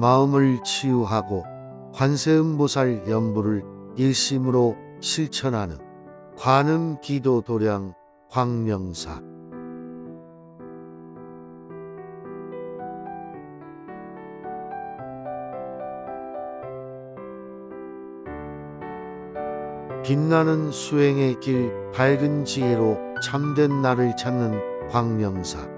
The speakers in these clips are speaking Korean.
마음을 치유하고 관세음보살 연부를 일심으로 실천하는 관음 기도 도량 광명사. 빛나는 수행의 길, 밝은 지혜로 참된 나를 찾는 광명사.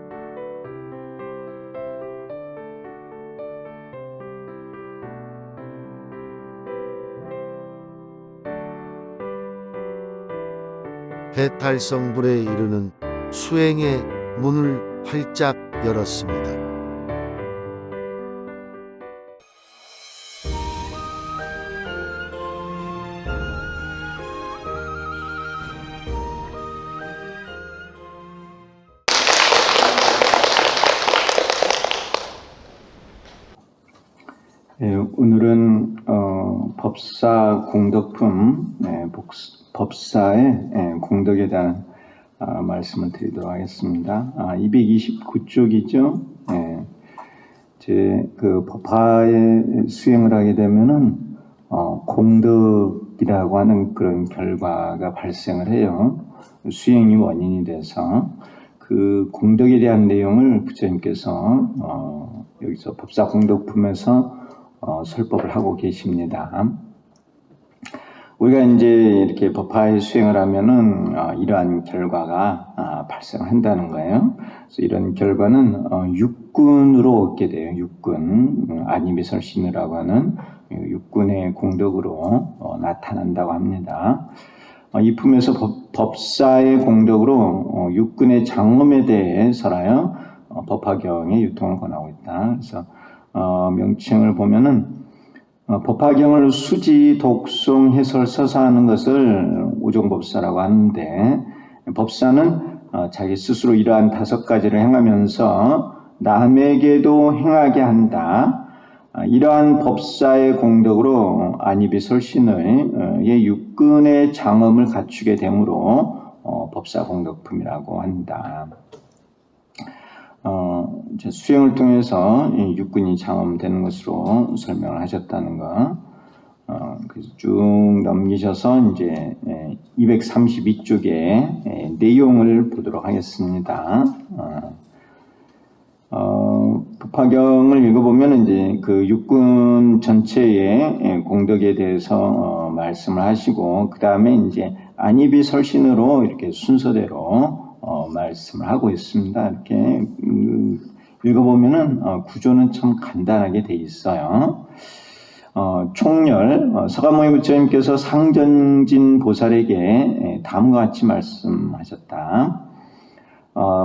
해탈성불에 이르는 수행의 문을 활짝 열었습니다. 오늘은 법사 공덕품, 법사의 공덕에 대한 말씀을 드리도록 하겠습니다. 229쪽이죠. 제 그 법화의 수행을 하게 되면은 공덕이라고 하는 그런 결과가 발생을 해요. 수행이 원인이 돼서 그 공덕에 대한 내용을 부처님께서 여기서 법사 공덕품에서 설법을 하고 계십니다. 우리가 이제 이렇게 법화의 수행을 하면은 이러한 결과가 발생한다는 거예요. 그래서 이런 결과는 육군으로 얻게 돼요. 육군, 안이비설신이라고 하는 육군의 공덕으로 나타난다고 합니다. 이 품에서 법사의 공덕으로 육군의 장엄에 대해서라요 법화경에 유통을 권하고 있다. 그래서 명칭을 보면은 법화경을 수지, 독송, 해설, 서사하는 것을 오종법사라고 하는데, 법사는 자기 스스로 이러한 5가지를 행하면서 남에게도 행하게 한다. 이러한 법사의 공덕으로 안이비설신의 육근의 장엄을 갖추게 되므로 법사 공덕품이라고 한다. 수행을 통해서 육군이 장엄되는 것으로 설명을 하셨다는 거. 그래서 쭉 넘기셔서 이제 232쪽의 내용을 보도록 하겠습니다. 법화경을 읽어보면 이제 그 육군 전체의 공덕에 대해서 말씀을 하시고, 그 다음에 이제 안이비설신으로 이렇게 순서대로 말씀을 하고 있습니다. 이렇게 읽어보면은 구조는 참 간단하게 돼 있어요. 총열, 서가모니 부처님께서 상전진 보살에게 다음과 같이 말씀하셨다.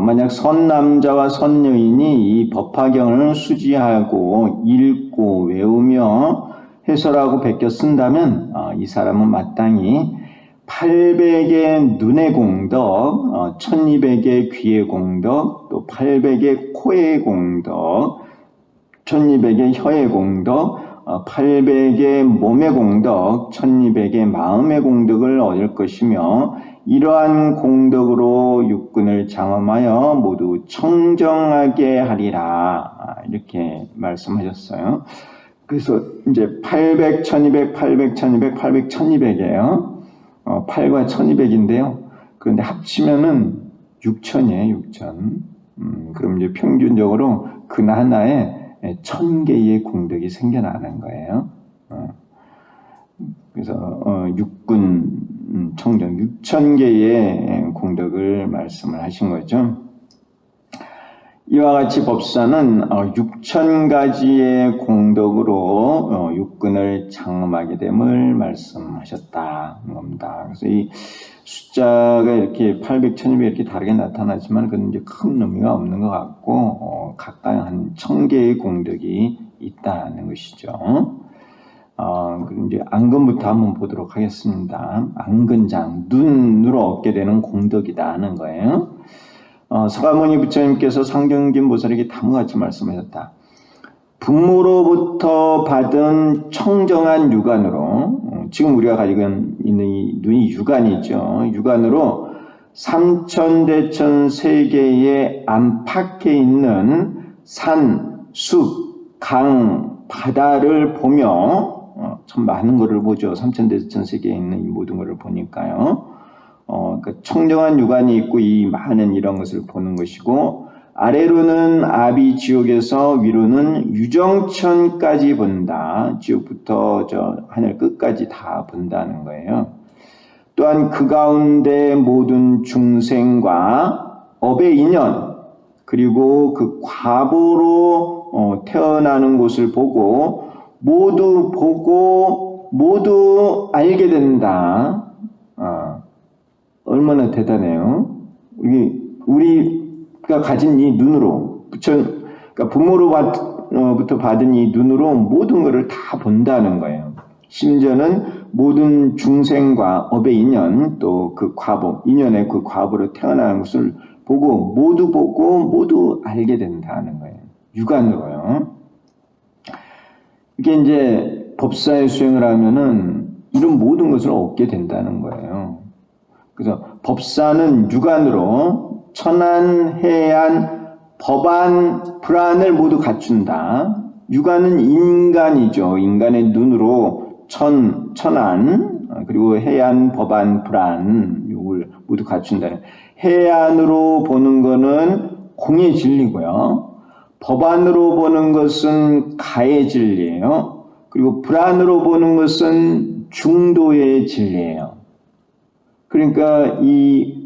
만약 선남자와 선여인이 이 법화경을 수지하고 읽고 외우며 해설하고 베껴 쓴다면 이 사람은 마땅히 800의 눈의 공덕, 1200의 귀의 공덕, 또 800의 코의 공덕, 1200의 혀의 공덕, 800의 몸의 공덕, 1200의 마음의 공덕을 얻을 것이며, 이러한 공덕으로 육군을 장엄하여 모두 청정하게 하리라. 이렇게 말씀하셨어요. 그래서 이제 800, 1200, 800, 1200, 800, 1200이에요. 8과 1200인데요. 그런데 합치면은 6000이에요, 6000. 그럼 이제 평균적으로 그 하나에 1000개의 공덕이 생겨나는 거예요. 그래서 육군 청정 6000개의 공덕을 말씀을 하신 거죠. 이와 같이 법사는 6000가지의 공덕으로 육군을 장엄하게 됨을 말씀하셨다는 겁니다. 그래서 이 숫자가 이렇게 800, 1200 이렇게 다르게 나타나지만 그건 이제 큰 의미가 없는 것 같고 각각 한 1000개의 공덕이 있다는 것이죠. 그리고 이제 안근부터 한번 보도록 하겠습니다. 안근장, 눈으로 얻게 되는 공덕이다 하는 거예요. 서가모니 부처님께서 상정진 보살에게 다음과 같이 말씀하셨다. 부모로부터 받은 청정한 육안으로, 지금 우리가 가지고 있는 이 눈이 육안이죠. 육안으로 삼천대천 세계의 안팎에 있는 산, 숲, 강, 바다를 보며 참 많은 것을 보죠. 삼천대천세계에 있는 이 모든 것을 보니까요. 그러니까 청정한 육안이 있고 이 많은 이런 것을 보는 것이고, 아래로는 아비지옥에서 위로는 유정천까지 본다. 지옥부터 저 하늘 끝까지 다 본다는 거예요. 또한 그 가운데 모든 중생과 업의 인연, 그리고 그 과보로 태어나는 곳을 보고 모두 알게 된다. 얼마나 대단해요. 우리가 가진 이 눈으로, 그러니까 부모로부터 받은 이 눈으로 모든 것을 다 본다는 거예요. 심지어는 모든 중생과 업의 인연, 또 그 과보, 인연의 그 과보로 태어나는 것을 보고 모두 알게 된다는 거예요. 육안으로요. 이게 이제 법사의 수행을 하면은 이런 모든 것을 얻게 된다는 거예요. 그래서 법사는 육안으로 천안, 해안, 법안, 불안을 모두 갖춘다. 육안은 인간이죠. 인간의 눈으로 천안, 그리고 해안, 법안, 불안 이걸 모두 갖춘다. 해안으로 보는 것은 공의 진리고요. 법안으로 보는 것은 가의 진리예요. 그리고 불안으로 보는 것은 중도의 진리예요. 그러니까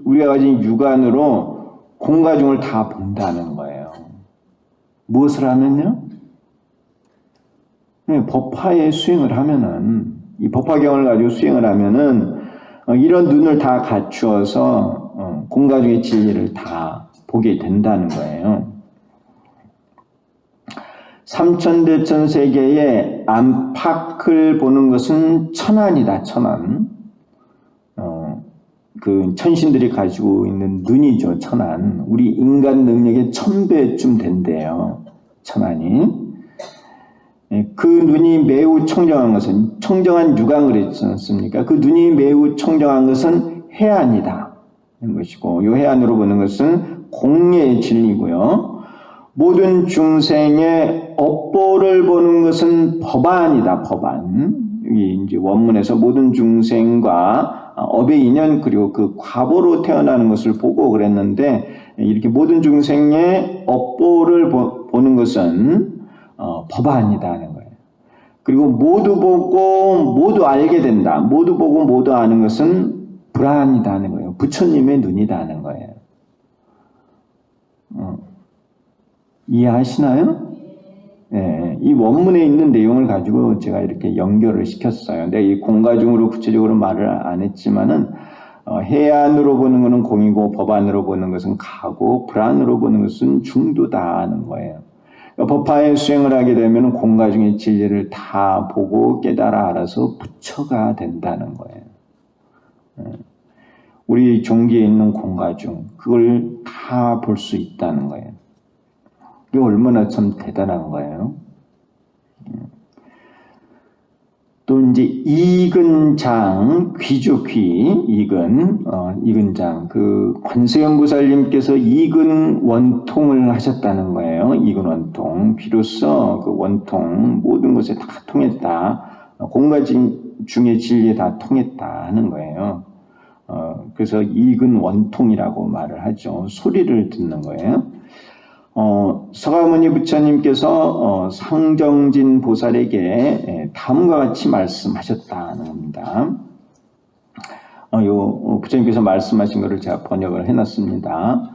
우리가 가진 육안으로 공과 중을 다 본다는 거예요. 무엇을 하면요? 법화의 수행을 하면은, 이 법화경을 가지고 수행을 하면은 이런 눈을 다 갖추어서 공과 중의 진리를 다 보게 된다는 거예요. 삼천대천 세계의 안팎을 보는 것은 천안이다. 천안. 그 천신들이 가지고 있는 눈이죠. 천안. 우리 인간 능력의 1000배쯤 된대요. 천안이. 그 눈이 매우 청정한 것은, 청정한 육안 그랬지 않습니까? 그 눈이 매우 청정한 것은 해안이다. 하는 것이고, 이 해안으로 보는 것은 공의 진리고요. 모든 중생의 업보를 보는 것은 법안이다. 법안. 여기 이제 원문에서 모든 중생과 업의 인연, 그리고 그 과보로 태어나는 것을 보고 그랬는데, 이렇게 모든 중생의 업보를 보는 것은 법안이다 하는 거예요. 그리고 모두 보고 모두 알게 된다. 모두 보고 모두 아는 것은 불안이다 하는 거예요. 부처님의 눈이다 하는 거예요. 이해하시나요? 네, 이 원문에 있는 내용을 가지고 제가 이렇게 연결을 시켰어요. 근데 이 공과중으로 구체적으로 말을 안 했지만은, 해안으로 보는 것은 공이고, 법안으로 보는 것은 가고, 불안으로 보는 것은 중도다 하는 거예요. 그러니까 법화의 수행을 하게 되면 공과중의 진리를 다 보고 깨달아 알아서 부처가 된다는 거예요. 우리 종기에 있는 공과중, 그걸 다 볼 수 있다는 거예요. 이게 얼마나 참 대단한 거예요. 또 이제 이근장, 귀죠, 귀. 이근장. 그 관세음보살님께서 이근 원통을 하셨다는 거예요. 이근 원통. 귀로서 그 원통, 모든 것에 다 통했다. 공과 중의 진리에 다 통했다 하는 거예요. 그래서 이근 원통이라고 말을 하죠. 소리를 듣는 거예요. 서가모니 부처님께서 상정진 보살에게 다음과 같이 말씀하셨다는 겁니다. 부처님께서 말씀하신 것을 제가 번역을 해놨습니다.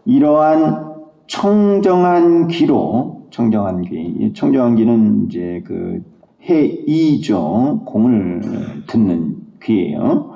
이러한 청정한 귀로, 청정한 귀, 이 청정한 귀는 이제 그 해이죠. 공을 듣는 귀예요.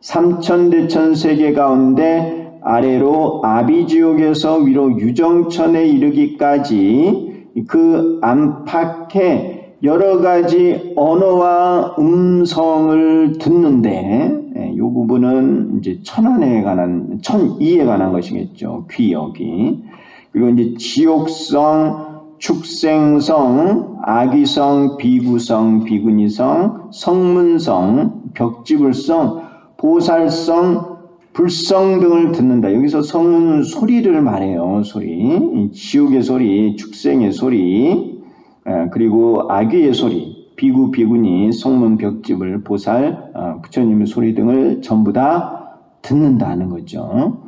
삼천대천 세계 가운데 아래로 아비지옥에서 위로 유정천에 이르기까지 그 안팎에 여러 가지 언어와 음성을 듣는데, 이 부분은 이제 천안에 관한, 천이에 관한 것이겠죠. 귀, 여기. 그리고 이제 지옥성, 축생성, 아기성, 비구성, 비구니성, 성문성, 벽지불성, 보살성, 불성 등을 듣는다. 여기서 성은 소리를 말해요. 소리. 지옥의 소리, 축생의 소리, 그리고 아귀의 소리, 비구, 비구니, 성문, 벽집을, 보살, 부처님의 소리 등을 전부 다 듣는다는 거죠.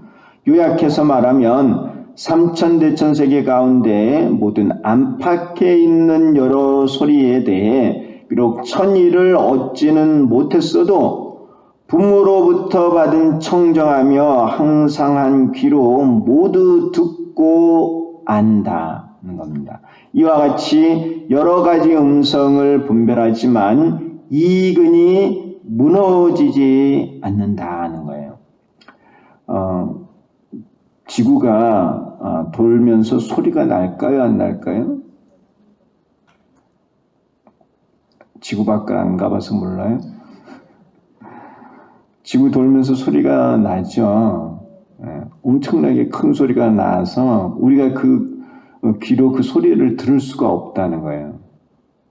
요약해서 말하면 삼천대천세계 가운데 모든 안팎에 있는 여러 소리에 대해 비록 천의를 얻지는 못했어도 부모로부터 받은 청정하며 항상한 귀로 모두 듣고 안다는 겁니다. 이와 같이 여러 가지 음성을 분별하지만 이근이 무너지지 않는다는 거예요. 지구가 돌면서 소리가 날까요? 안 날까요? 지구 밖을 안 가봐서 몰라요? 지구 돌면서 소리가 나죠. 엄청나게 큰 소리가 나서 우리가 그 귀로 그 소리를 들을 수가 없다는 거예요.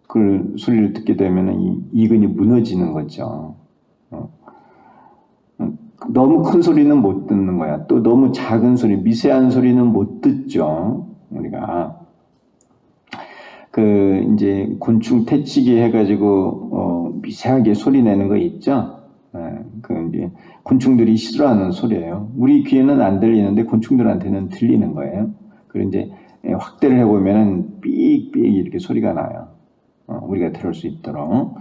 그 소리를 듣게 되면 이근이 무너지는 거죠. 너무 큰 소리는 못 듣는 거야. 또 너무 작은 소리, 미세한 소리는 못 듣죠. 우리가 이제 곤충 퇴치기 해가지고 미세하게 소리 내는 거 있죠. 이제 곤충들이 싫어하는 소리예요. 우리 귀에는 안 들리는데 곤충들한테는 들리는 거예요. 그리고 이제 확대를 해보면은 삑삑 이렇게 소리가 나요. 우리가 들을 수 있도록.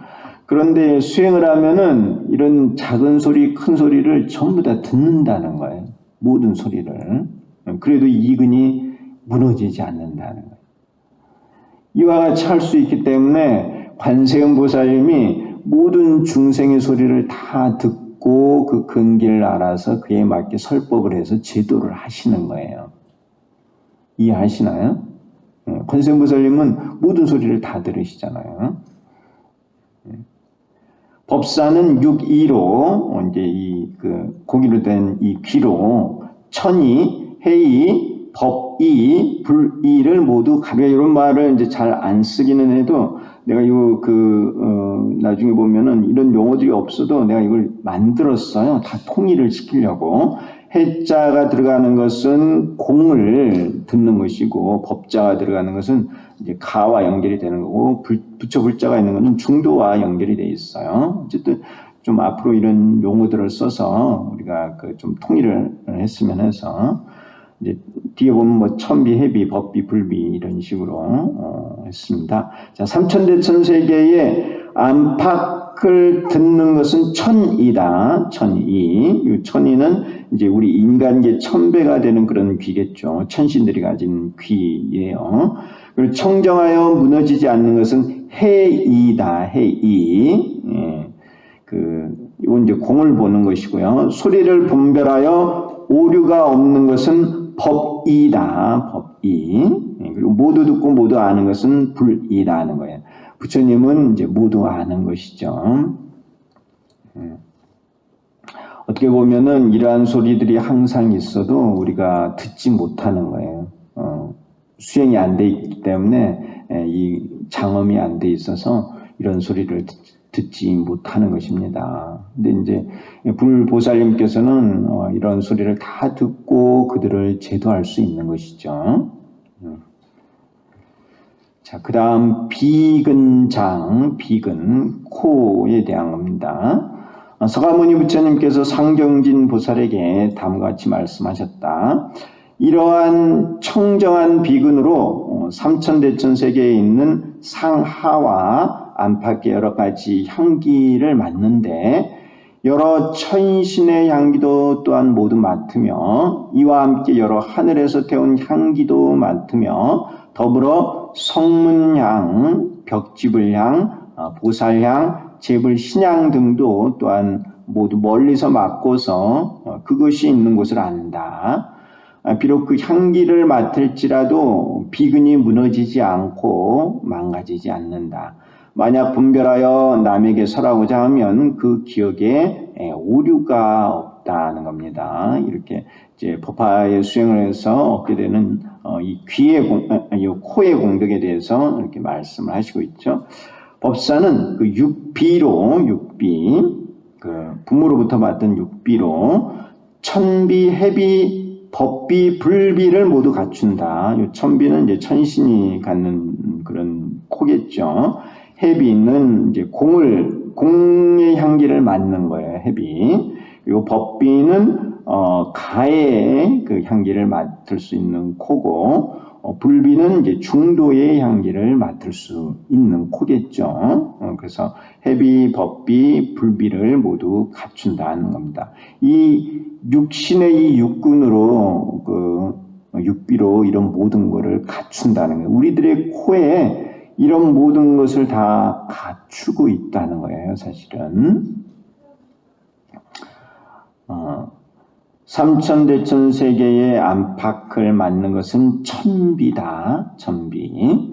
그런데 수행을 하면은 이런 작은 소리, 큰 소리를 전부 다 듣는다는 거예요. 모든 소리를. 그래도 이근이 무너지지 않는다는 거예요. 이와 같이 할 수 있기 때문에 관세음보살님이 모든 중생의 소리를 다 듣고 그 근기를 알아서 그에 맞게 설법을 해서 제도를 하시는 거예요. 이해하시나요? 관세음보살님은 모든 소리를 다 들으시잖아요. 법사는 육이로 이제 고기로 된 이 귀로 천이, 해이, 법이, 불이를 모두 가려 이런 말을 이제 잘 안 쓰기는 해도 내가 나중에 보면은 이런 용어들이 없어도 내가 이걸 만들었어요. 다 통일을 시키려고. 해자가 들어가는 것은 공을 듣는 것이고 법자가 들어가는 것은 이제 가와 연결이 되는 거고 부처 불자가 있는 것은 중도와 연결이 돼 있어요. 어쨌든 좀 앞으로 이런 용어들을 써서 우리가 좀 통일을 했으면 해서 이제 뒤에 보면 뭐 천비, 해비, 법비, 불비 이런 식으로 했습니다. 자, 삼천대천세계의 안팎을 듣는 것은 천이다. 천이. 이 천이는 이제 우리 인간계 천배가 되는 그런 귀겠죠. 천신들이 가진 귀예요. 그리고 청정하여 무너지지 않는 것은 해이다. 해이. 이건 이제 공을 보는 것이고요. 소리를 분별하여 오류가 없는 것은 법이다. 법이. 그리고 모두 듣고 모두 아는 것은 불이다 하는 거예요. 부처님은 이제 모두 아는 것이죠. 어떻게 보면은 이러한 소리들이 항상 있어도 우리가 듣지 못하는 거예요. 수행이 안 돼 있기 때문에 이 장엄이 안 돼 있어서 이런 소리를 듣지 못하는 것입니다. 근데 이제 불보살님께서는 이런 소리를 다 듣고 그들을 제도할 수 있는 것이죠. 자, 그 다음 비근장, 비근, 코에 대한 겁니다. 서가모니 부처님께서 상정진 보살에게 다음과 같이 말씀하셨다. 이러한 청정한 비근으로 삼천대천세계에 있는 상하와 안팎의 여러 가지 향기를 맡는데 여러 천신의 향기도 또한 모두 맡으며 이와 함께 여러 하늘에서 태운 향기도 맡으며 더불어 성문향, 벽지불향, 보살향, 제불신향 등도 또한 모두 멀리서 맡고서 그것이 있는 곳을 안다. 비록 그 향기를 맡을지라도 비근이 무너지지 않고 망가지지 않는다. 만약 분별하여 남에게 설하고자 하면 그 기억에 오류가 없다는 겁니다. 이렇게 이제 법화의 수행을 해서 얻게 되는 이 코의 공덕에 대해서 이렇게 말씀을 하시고 있죠. 법사는 육비로 부모로부터 받은 육비로 천비, 해비, 법비, 불비를 모두 갖춘다. 이 천비는 이제 천신이 갖는 그런 코겠죠. 해비는 이제 공의 향기를 맡는 거예요. 해비. 그리고 법비는 가의 그 향기를 맡을 수 있는 코고, 불비는 이제 중도의 향기를 맡을 수 있는 코겠죠. 그래서 해비, 법비, 불비를 모두 갖춘다는 겁니다. 이 육신의 이 육군으로 육비로 이런 모든 것을 갖춘다는 거예요. 우리들의 코에 이런 모든 것을 다 갖추고 있다는 거예요. 사실은 삼천대천세계의 안팎을 맡는 것은 천비다. 천비.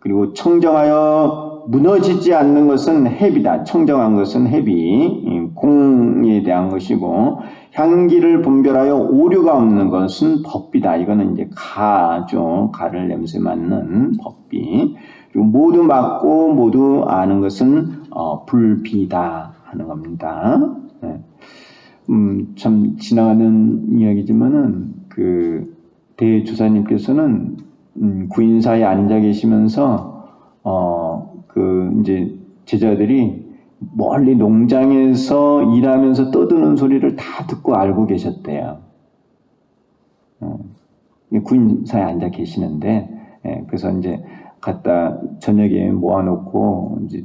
그리고 청정하여 무너지지 않는 것은 해비다. 청정한 것은 해비. 공에 대한 것이고, 향기를 분별하여 오류가 없는 것은 법비다. 이거는 이제 가죠. 가를 냄새 맡는 법비. 그리고 모두 맡고 모두 아는 것은 불비다 하는 겁니다. 네. 참 지나가는 이야기지만은 그 대주사님께서는 구인사에 앉아 계시면서 이제 제자들이 멀리 농장에서 일하면서 떠드는 소리를 다 듣고 알고 계셨대요. 구인사에 앉아 계시는데, 그래서 이제 갖다 저녁에 모아놓고 이제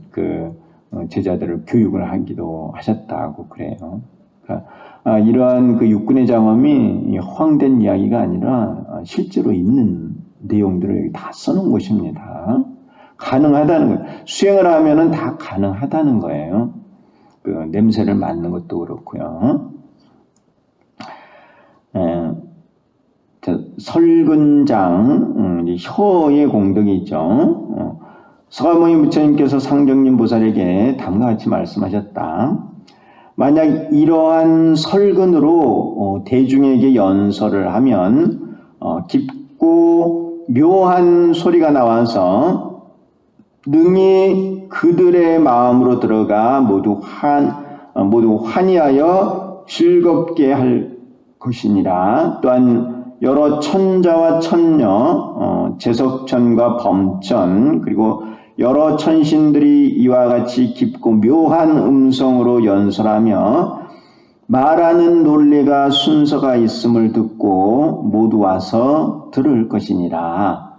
제자들을 교육을 하기도 하셨다고 그래요. 그러니까 이러한 그 육군의 장엄이 허황된 이야기가 아니라 실제로 있는 내용들을 여기 다 써놓은 것입니다. 가능하다는 거예요. 수행을 하면은 다 가능하다는 거예요. 그 냄새를 맡는 것도 그렇고요. 설근장, 혀의 공덕이죠. 서가모니 부처님께서 상정님 보살에게 다음과 같이 말씀하셨다. 만약 이러한 설근으로 대중에게 연설을 하면 깊고 묘한 소리가 나와서 능히 그들의 마음으로 들어가 모두 환희하여 즐겁게 할 것이니라. 또한 여러 천자와 천녀, 제석천과 범천, 그리고 여러 천신들이 이와 같이 깊고 묘한 음성으로 연설하며 말하는 논리가 순서가 있음을 듣고 모두 와서 들을 것이니라.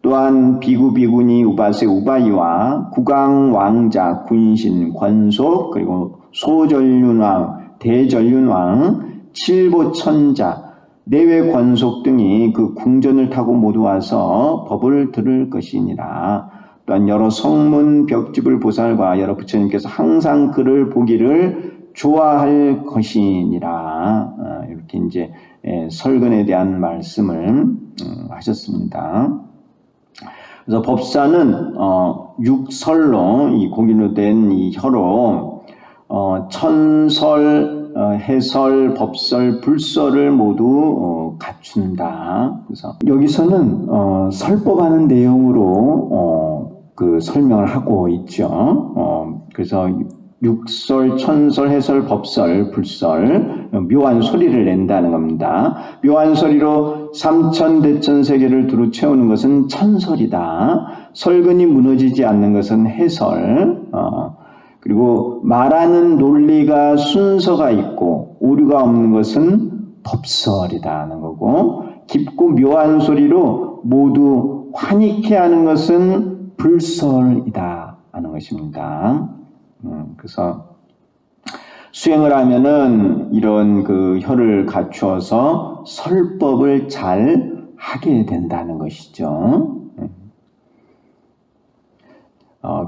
또한 비구, 비구니, 우바세, 우바이와 국왕, 왕자, 군신, 권속, 그리고 소전륜왕, 대전륜왕, 칠보천자, 내외 권속 등이 그 궁전을 타고 모두 와서 법을 들을 것이니라. 또한 여러 성문 벽집을 보살과 여러 부처님께서 항상 그를 보기를 좋아할 것이니라. 이렇게 이제 설근에 대한 말씀을 하셨습니다. 그래서 법사는 육설로 이 고기로 된 이 혀로 천설, 해설, 법설, 불설을 모두 갖춘다. 그래서 여기서는 설법하는 내용으로 그 설명을 하고 있죠. 그래서 육설, 천설, 해설, 법설, 불설, 묘한 소리를 낸다는 겁니다. 묘한 소리로 삼천대천세계를 두루 채우는 것은 천설이다. 설근이 무너지지 않는 것은 해설, 그리고 말하는 논리가 순서가 있고 오류가 없는 것은 법설이다는 거고, 깊고 묘한 소리로 모두 환희케 하는 것은 불설이다 하는 것입니다. 그래서 수행을 하면은 이런 그 혀를 갖추어서 설법을 잘 하게 된다는 것이죠.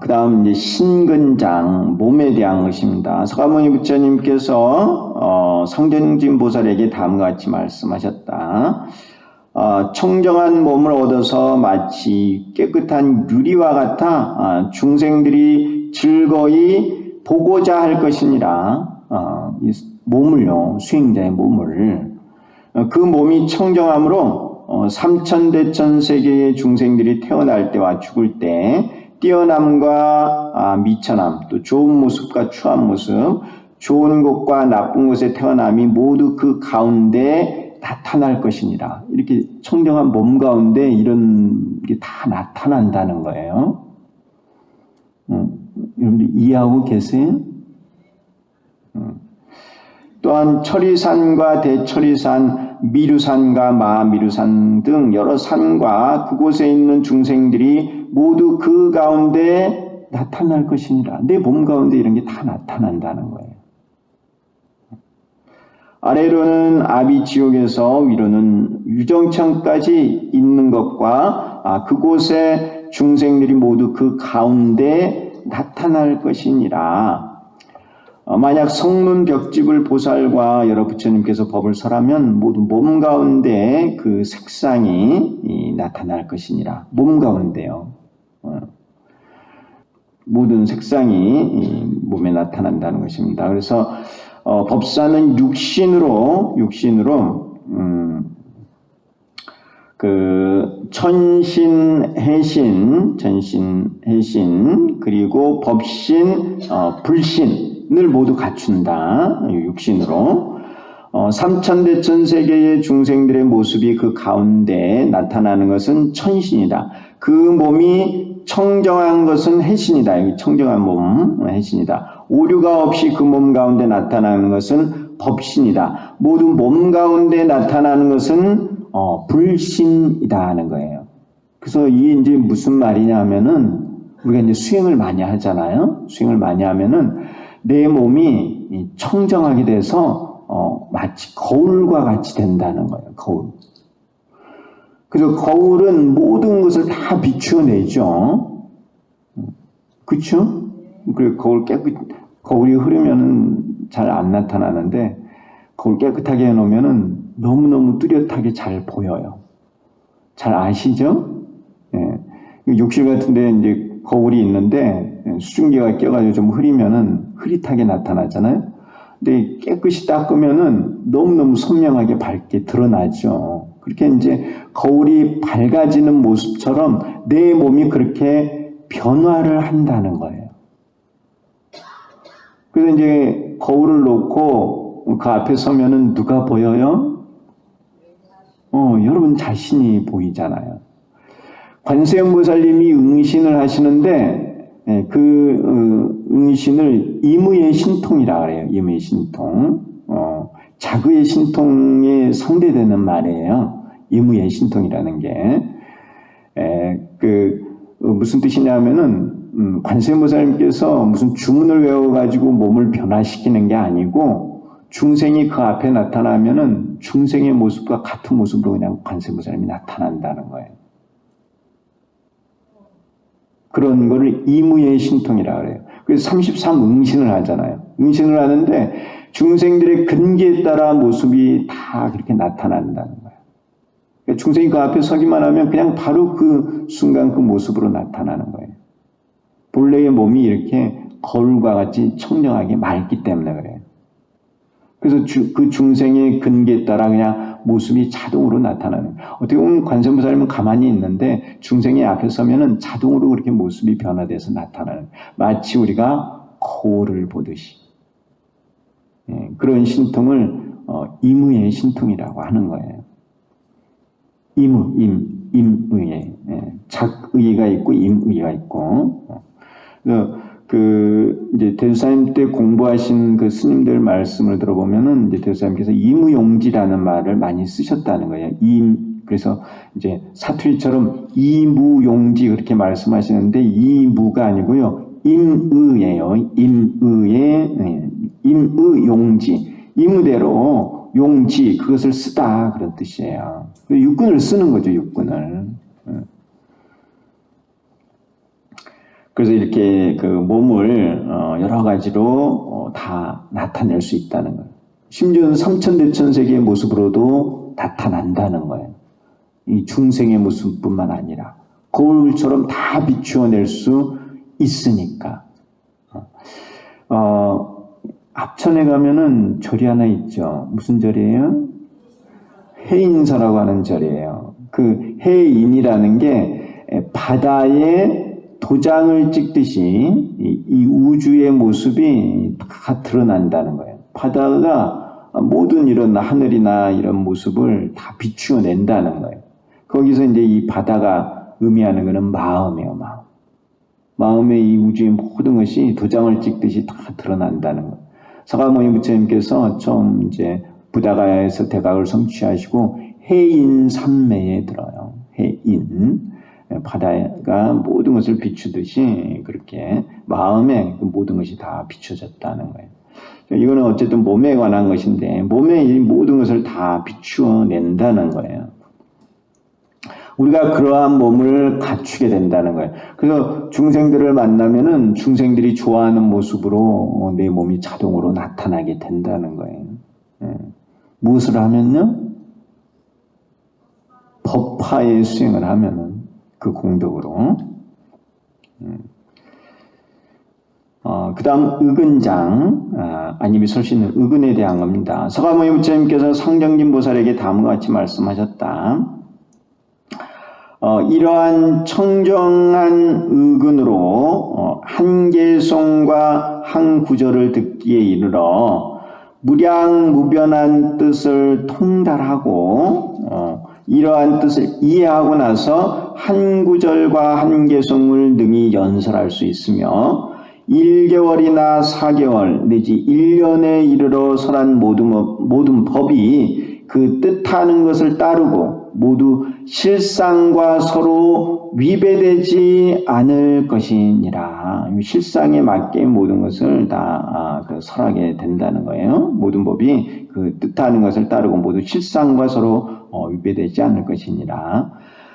그 다음 이제 신근장, 몸에 대한 것입니다. 서가모니 부처님께서 상정진 보살에게 다음과 같이 말씀하셨다. 청정한 몸을 얻어서 마치 깨끗한 유리와 같아 중생들이 즐거이 보고자 할 것이니라. 이 몸을요, 수행자의 몸을, 그 몸이 청정함으로 삼천대천세계의 중생들이 태어날 때와 죽을 때 뛰어남과 미천함, 또 좋은 모습과 추한 모습, 좋은 곳과 나쁜 곳에 태어남이 모두 그 가운데 나타날 것이니라. 이렇게 청정한 몸 가운데 이런 게 다 나타난다는 거예요. 여러분들 이해하고 계세요? 또한 천리산과 대천리산, 미루산과 마미루산 등 여러 산과 그곳에 있는 중생들이 모두 그 가운데 나타날 것이니라. 내 몸 가운데 이런 게 다 나타난다는 거예요. 아래로는 아비지옥에서 위로는 유정천까지 있는 것과 그곳에 중생들이 모두 그 가운데 나타날 것이니라. 만약 성문 벽집을 보살과 여러 부처님께서 법을 설하면 모두 몸 가운데 그 색상이 나타날 것이니라. 몸 가운데요. 모든 색상이 몸에 나타난다는 것입니다. 그래서 법사는 육신으로 그 전신, 해신 그리고 법신, 불신을 모두 갖춘다. 육신으로. 삼천대천 세계의 중생들의 모습이 그 가운데 나타나는 것은 천신이다. 그 몸이 청정한 것은 해신이다. 청정한 몸, 해신이다. 오류가 없이 그 몸 가운데 나타나는 것은 법신이다. 모두 몸 가운데 나타나는 것은 불신이다 하는 거예요. 그래서 이게 이제 무슨 말이냐 하면은 우리가 이제 수행을 많이 하잖아요. 수행을 많이 하면은 내 몸이 청정하게 돼서 마치 거울과 같이 된다는 거예요. 거울. 그래서 거울은 모든 것을 다 비추어내죠. 그렇죠? 그리고 거울이 흐르면은 잘 안 나타나는데 거울 깨끗하게 해놓으면은 너무너무 뚜렷하게 잘 보여요. 잘 아시죠? 예. 욕실 같은데 이제 거울이 있는데 수증기가 껴가지고 좀 흐리면은 흐릿하게 나타나잖아요. 근데 깨끗이 닦으면은 너무너무 선명하게 밝게 드러나죠. 그렇게 이제 거울이 밝아지는 모습처럼 내 몸이 그렇게 변화를 한다는 거예요. 그래서 이제 거울을 놓고 그 앞에 서면은 누가 보여요? 여러분 자신이 보이잖아요. 관세음보살님이 응신을 하시는데 그 응신을 이무의 신통이라 그래요. 이무의 신통. 자그의 신통에 상대되는 말이에요. 이무의 신통이라는 게. 무슨 뜻이냐면은 관세음보살님께서 무슨 주문을 외워가지고 몸을 변화시키는 게 아니고 중생이 그 앞에 나타나면은 중생의 모습과 같은 모습으로 그냥 관세음보살님이 나타난다는 거예요. 그런 거를 이무의 신통이라 그래요. 그래서 33응신을 하잖아요. 응신을 하는데 중생들의 근기에 따라 모습이 다 그렇게 나타난다는 거예요. 그러니까 중생이 그 앞에 서기만 하면 그냥 바로 그 순간 그 모습으로 나타나는 거예요. 본래의 몸이 이렇게 거울과 같이 청정하게 맑기 때문에 그래요. 그래서 그 중생의 근기에 따라 그냥 모습이 자동으로 나타나는 거예요. 어떻게 보면 관세음보살님은 가만히 있는데 중생이 앞에 서면은 자동으로 그렇게 모습이 변화돼서 나타나는 거예요. 마치 우리가 거울을 보듯이. 그런 신통을 임의의 신통이라고 하는 거예요. 임의의. 작의가 있고 임의가 있고. 이제 대주사님 때 공부하신 그 스님들 말씀을 들어보면은 이제 대주사님께서 이무용지라는 말을 많이 쓰셨다는 거예요. 그래서 이제 사투리처럼 이무용지 그렇게 말씀하시는데 이무가 아니고요. 임의예요. 임의용지. 이무대로 용지 그것을 쓰다 그런 뜻이에요. 육군을 쓰는 거죠. 육군을. 그래서 이렇게 그 몸을 여러 가지로 다 나타낼 수 있다는 거예요. 심지어는 삼천대천세계의 모습으로도 나타난다는 거예요. 이 중생의 모습뿐만 아니라 거울처럼 다 비추어낼 수 있으니까. 합천에 가면은 절이 하나 있죠. 무슨 절이에요? 해인사라고 하는 절이에요. 그 해인이라는 게 바다의 도장을 찍듯이 이 우주의 모습이 다 드러난다는 거예요. 바다가 모든 이런 하늘이나 이런 모습을 다 비추어낸다는 거예요. 거기서 이제 이 바다가 의미하는 것은 마음이에요, 마음. 마음의 이 우주의 모든 것이 도장을 찍듯이 다 드러난다는 거예요. 서가모니 부처님께서 처음 이제 부다가야에서 대각을 성취하시고 해인 삼매에 들어요. 해인. 바다가 모든 것을 비추듯이 그렇게 마음에 그 모든 것이 다 비춰졌다는 거예요. 이거는 어쨌든 몸에 관한 것인데 몸에 이 모든 것을 다 비추어낸다는 거예요. 우리가 그러한 몸을 갖추게 된다는 거예요. 그래서 중생들을 만나면은 중생들이 좋아하는 모습으로 내 몸이 자동으로 나타나게 된다는 거예요. 무엇을 하면요? 법화의 수행을 하면은 그 공덕으로. 그 다음 의근장, 아님이 설 수 있는 의근에 대한 겁니다. 서가모니 부처님께서 상정진 보살에게 다음과 같이 말씀하셨다. 이러한 청정한 의근으로 한계송과 한 구절을 듣기에 이르러 무량무변한 뜻을 통달하고 이러한 뜻을 이해하고 나서 한 구절과 한 개송을 능히 연설할 수 있으며 1개월이나 4개월 내지 1년에 이르러 설한 모든 법이 그 뜻하는 것을 따르고 모두 실상과 서로 위배되지 않을 것이니라. 실상에 맞게 모든 것을 다 설하게 된다는 거예요. 모든 법이 그 뜻하는 것을 따르고 모두 실상과 서로 위배되지 않을 것이니라.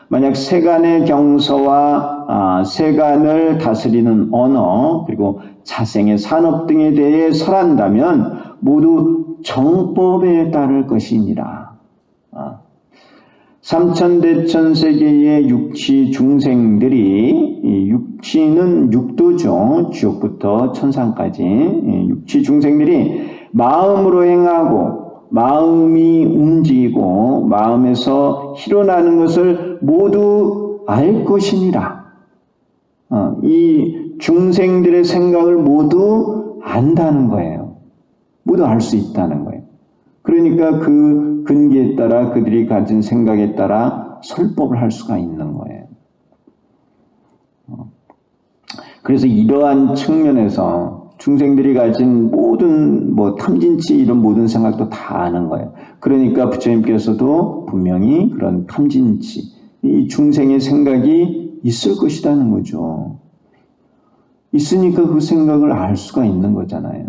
만약 세간의 경서와 세간을 다스리는 언어 그리고 자생의 산업 등에 대해 설한다면 모두 정법에 따를 것이니라. 삼천대천세계의 육치 중생들이 육치는 육도죠. 지옥부터 천상까지 육치 중생들이 마음으로 행하고 마음이 움직이고 마음에서 hir어나는 것을 모두 알 것이니라. 이 중생들의 생각을 모두 안다는 거예요. 모두 알 수 있다는 거예요. 그러니까 그 근기에 따라 그들이 가진 생각에 따라 설법을 할 수가 있는 거예요. 그래서 이러한 측면에서 중생들이 가진 모든 탐진치 이런 모든 생각도 다 아는 거예요. 그러니까 부처님께서도 분명히 그런 탐진치, 이 중생의 생각이 있을 것이라는 거죠. 있으니까 그 생각을 알 수가 있는 거잖아요.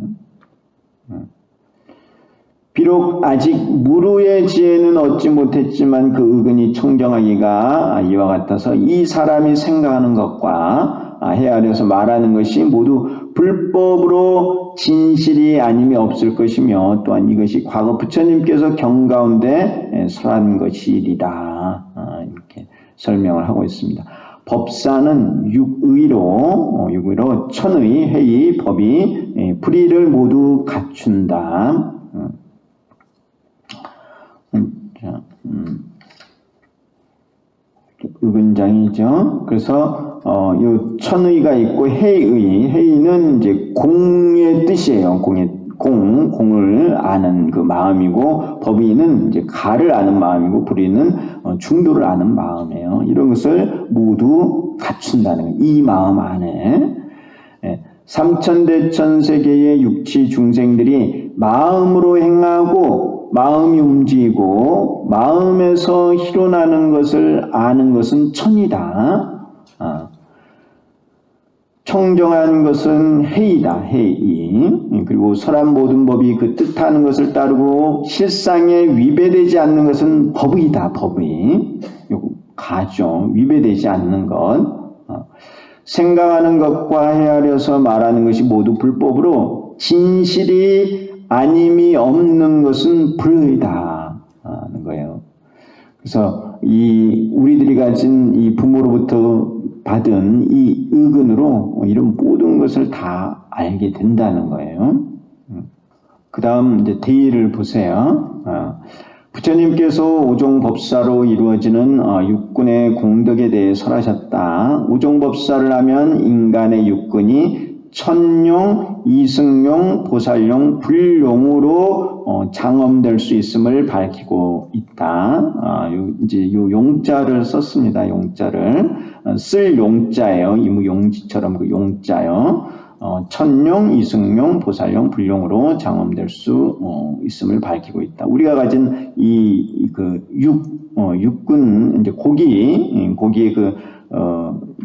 비록 아직 무루의 지혜는 얻지 못했지만 그 의근이 청정하기가 이와 같아서 이 사람이 생각하는 것과 헤아려서 말하는 것이 모두 불법으로 진실이 아님이 없을 것이며 또한 이것이 과거 부처님께서 경 가운데 설한 것이리라. 이렇게 설명을 하고 있습니다. 법사는 육의로 천의, 해의, 법이 불의를 모두 갖춘다. 의근장이죠. 그래서 요 천의가 있고 해의는 이제 공의 뜻이에요. 공을 아는 그 마음이고 법의는 이제 가를 아는 마음이고 불의는 중도를 아는 마음이에요. 이런 것을 모두 갖춘다는 거예요. 이 마음 안에 삼천대천세계의 육치 중생들이 마음으로 행하고 마음이 움직이고 마음에서 hir어나는 것을 아는 것은 천이다. 청정한 것은 해이다. 해이. 그리고 설한 모든 법이 그 뜻하는 것을 따르고 실상에 위배되지 않는 것은 법의다. 법의. 가죠. 위배되지 않는 것. 생각하는 것과 헤아려서 말하는 것이 모두 불법으로 진실이 아님이 없는 것은 불의다 하는 거예요. 그래서 이 우리들이 가진 이 부모로부터 받은 이 의근으로 이런 모든 것을 다 알게 된다는 거예요. 그 다음 이제 대의를 보세요. 부처님께서 오종법사로 이루어지는 육군의 공덕에 대해 설하셨다. 오종법사를 하면 인간의 육군이 천용, 이승용, 보살용, 불용으로 장엄될 수 있음을 밝히고 있다. 이제 요 용자를 썼습니다. 용자를 쓸 용자예요. 이무용지처럼 그 용자요. 천용, 이승용, 보살용, 불용으로 장엄될 수 있음을 밝히고 있다. 우리가 가진 육군, 이제 고기의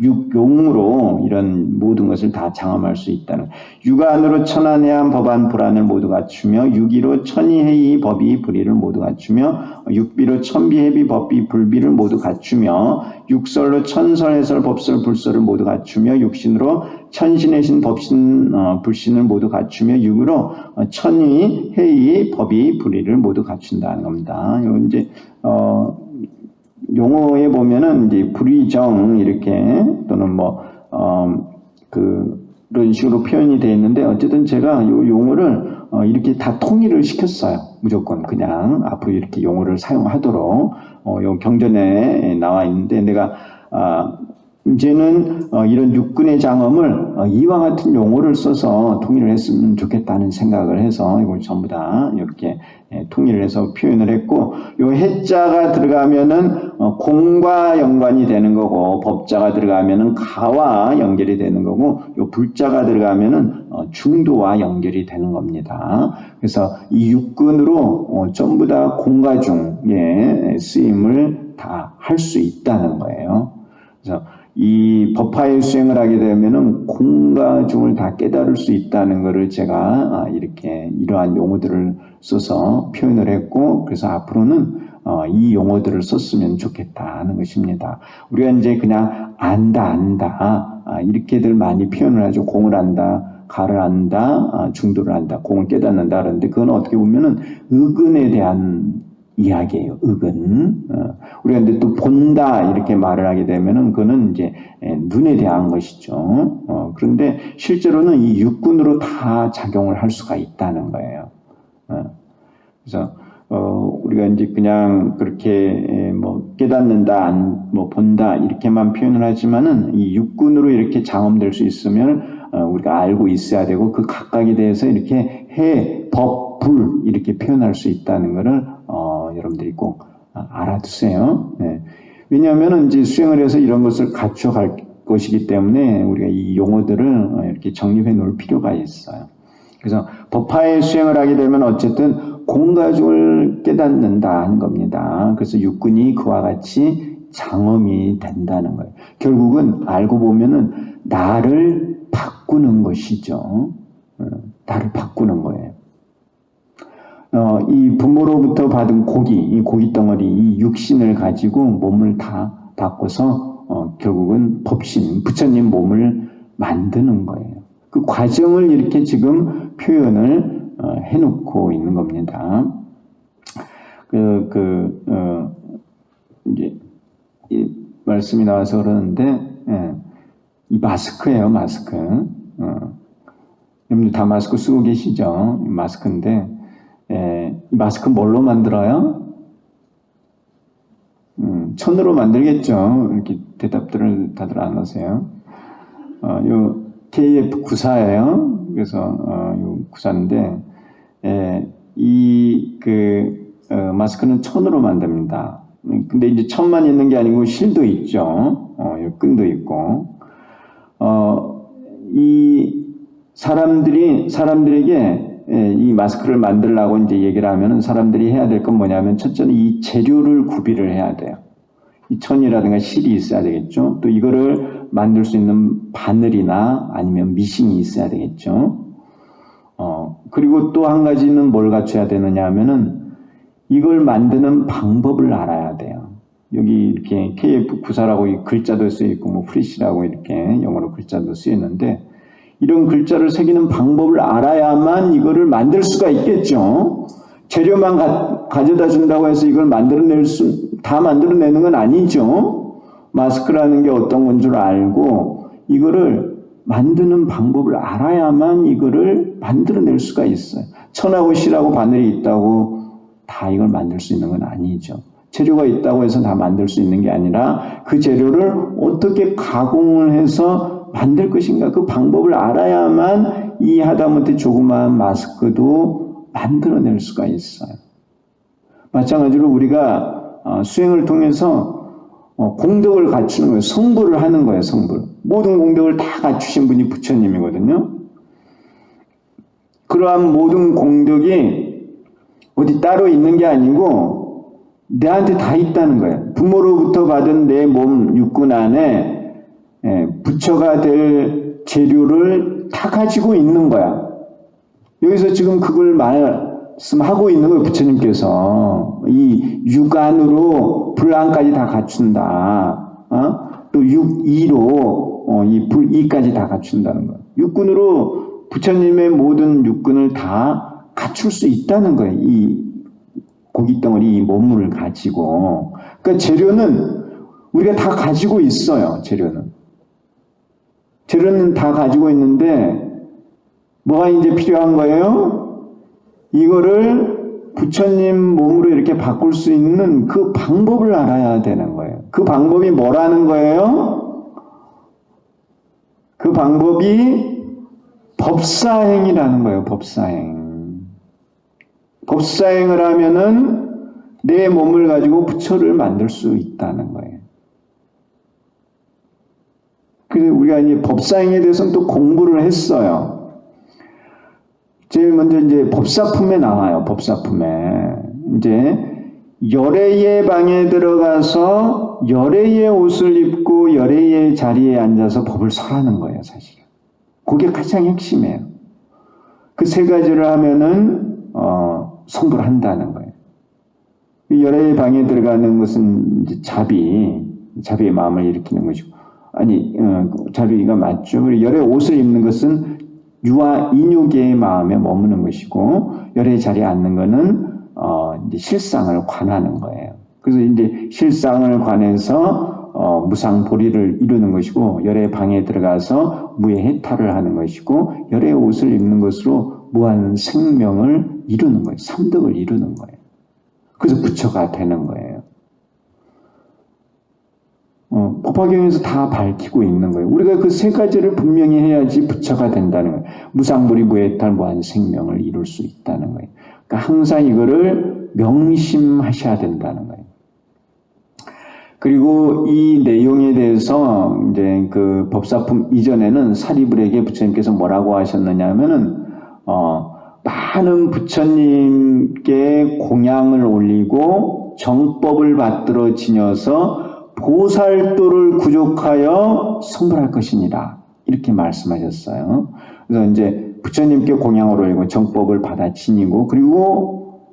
육용으로 이런 모든 것을 다 장엄할 수 있다는. 육안으로 천안해한 법안 불안을 모두 갖추며, 육이로 천이해이 법이 불의를 모두 갖추며, 육비로 천비해비 법비 불비를 모두 갖추며, 육설로 천설해설 법설 불설을 모두 갖추며, 육신으로 천신해신 법신 불신을 모두 갖추며, 육으로 천이해이 법이 불의를 모두 갖춘다는 겁니다. 이제 용어에 보면은 이제 불의정 이렇게 또는 그런 식으로 표현이 되어 있는데, 어쨌든 제가 이 용어를 이렇게 다 통일을 시켰어요. 무조건 그냥 앞으로 이렇게 용어를 사용하도록 요 경전에 나와 있는데, 내가 이제는 이런 육군의 장엄을 이와 같은 용어를 써서 통일을 했으면 좋겠다는 생각을 해서 이걸 전부 다 이렇게 통일을 해서 표현을 했고, 요 해자가 들어가면은 공과 연관이 되는 거고, 법자가 들어가면은 가와 연결이 되는 거고, 요 불자가 들어가면은 중도와 연결이 되는 겁니다. 그래서 이 육군으로 전부 다 공과 중에 쓰임을 다 할 수 있다는 거예요. 그래서 이 법화의 수행을 하게 되면은 공과 중을 다 깨달을 수 있다는 것을 제가 이렇게 이러한 용어들을 써서 표현을 했고, 그래서 앞으로는 이 용어들을 썼으면 좋겠다 하는 것입니다. 우리가 이제 그냥 안다 이렇게들 많이 표현을 하죠. 공을 안다, 가를 안다, 중도를 안다, 공을 깨닫는다 그러는데, 그건 어떻게 보면은 의근에 대한 이야기예요. 의근. 우리가 근데 또 본다 이렇게 말을 하게 되면은 그거는 이제 눈에 대한 것이죠. 그런데 실제로는 이 육군으로 다 작용을 할 수가 있다는 거예요. 그래서 우리가 이제 그냥 그렇게 깨닫는다, 본다 이렇게만 표현을 하지만은 이 육군으로 이렇게 장엄될 수 있으면 우리가 알고 있어야 되고, 그 각각에 대해서 이렇게 해, 법, 불 이렇게 표현할 수 있다는 것을 여러분들이 꼭 알아두세요. 네. 왜냐하면 이제 수행을 해서 이런 것을 갖춰갈 것이기 때문에 우리가 이 용어들을 이렇게 정립해 놓을 필요가 있어요. 그래서 법화의 수행을 하게 되면 어쨌든 공과중을 깨닫는다 하는 겁니다. 그래서 육군이 그와 같이 장엄이 된다는 거예요. 결국은 알고 보면은 나를 바꾸는 것이죠. 나를 바꾸는 거예요. 이 부모로부터 받은 이 고기 덩어리, 이 육신을 가지고 몸을 다 바꿔서 결국은 법신, 부처님 몸을 만드는 거예요. 그 과정을 이렇게 지금 표현을 해놓고 있는 겁니다. 이제 이 말씀이 나와서 그러는데, 이 마스크예요, 마스크. 여러분들 다 마스크 쓰고 계시죠? 마스크인데, 이 마스크 뭘로 만들어요? 천으로 만들겠죠. 이렇게 대답들을 다들 안 하세요. 요 KF94예요. 그래서 요 94인데, 마스크는 천으로 만듭니다. 근데 이제 천만 있는 게 아니고 실도 있죠. 요 끈도 있고. 이 사람들에게 이 마스크를 만들려고 이제 얘기를 하면은 사람들이 해야 될 건 뭐냐면, 첫째는 이 재료를 구비를 해야 돼요. 이 천이라든가 실이 있어야 되겠죠. 또 이거를 만들 수 있는 바늘이나 아니면 미싱이 있어야 되겠죠. 그리고 또 한 가지는 뭘 갖춰야 되느냐 하면은 이걸 만드는 방법을 알아야 돼요. 여기 이렇게 KF94라고 글자도 쓰여 있고, 프리시라고 이렇게 영어로 글자도 쓰여 있는데, 이런 글자를 새기는 방법을 알아야만 이거를 만들 수가 있겠죠. 재료만 가져다 준다고 해서 이걸 다 만들어내는 건 아니죠. 마스크라는 게 어떤 건 줄 알고, 이거를 만드는 방법을 알아야만 이거를 만들어낼 수가 있어요. 천하고 실하고 바늘이 있다고 다 이걸 만들 수 있는 건 아니죠. 재료가 있다고 해서 다 만들 수 있는 게 아니라 그 재료를 어떻게 가공을 해서 만들 것인가 그 방법을 알아야만 이 하다못해 조그마한 마스크도 만들어낼 수가 있어요. 마찬가지로 우리가 수행을 통해서 공덕을 갖추는 거예요. 성불을 하는 거예요. 성불. 모든 공덕을 다 갖추신 분이 부처님이거든요. 그러한 모든 공덕이 어디 따로 있는 게 아니고 내한테 다 있다는 거예요. 부모로부터 받은 내 몸 육군 안에 부처가 될 재료를 다 가지고 있는 거야. 여기서 지금 그걸 말씀하고 있는 거예요. 부처님께서 이 육안으로 불안까지 다 갖춘다. 또 육이로 이 불이까지 다 갖춘다는 거예요. 육군으로 부처님의 모든 육군을 다 갖출 수 있다는 거예요. 이 고깃덩어리 이 몸을 가지고. 그러니까 재료는 우리가 다 가지고 있어요. 재료는 다 가지고 있는데 뭐가 이제 필요한 거예요? 이거를 부처님 몸으로 이렇게 바꿀 수 있는 그 방법을 알아야 되는 거예요. 그 방법이 뭐라는 거예요? 그 방법이 법사행이라는 거예요. 법사행. 법사행을 하면은 내 몸을 가지고 부처를 만들 수 있다는 거예요. 그래서 우리가 이제 법사행에 대해서는 또 공부를 했어요. 제일 먼저 이제 법사품에 나와요. 법사품에. 이제 열애의 방에 들어가서 열애의 옷을 입고 열애의 자리에 앉아서 법을 설하는 거예요, 사실은. 그게 가장 핵심이에요. 그 세 가지를 하면은 성불을 한다는 거예요. 열애의 방에 들어가는 것은 이제 자비의 마음을 일으키는 것이고, 자비가 맞죠. 열애의 옷을 입는 것은 유아 인유계의 마음에 머무는 것이고, 열애의 자리에 앉는 것은 이제 실상을 관하는 거예요. 그래서 이제 실상을 관해서 무상보리를 이루는 것이고, 열애의 방에 들어가서 무해해탈을 하는 것이고, 열애의 옷을 입는 것으로 무한 생명을 이루는 거예요. 삼덕을 이루는 거예요. 그래서 부처가 되는 거예요. 법화경에서 다 밝히고 있는 거예요. 우리가 그 세 가지를 분명히 해야지 부처가 된다는 거예요. 무상불이 무해탈 무한 생명을 이룰 수 있다는 거예요. 그러니까 항상 이거를 명심하셔야 된다는 거예요. 그리고 이 내용에 대해서 이제 그 법사품 이전에는 사리불에게 부처님께서 뭐라고 하셨느냐 하면은 많은 부처님께 공양을 올리고 정법을 받들어 지녀서 보살도를 구족하여 성불할 것이니라. 이렇게 말씀하셨어요. 그래서 이제 부처님께 공양을 올리고 정법을 받아 지니고 그리고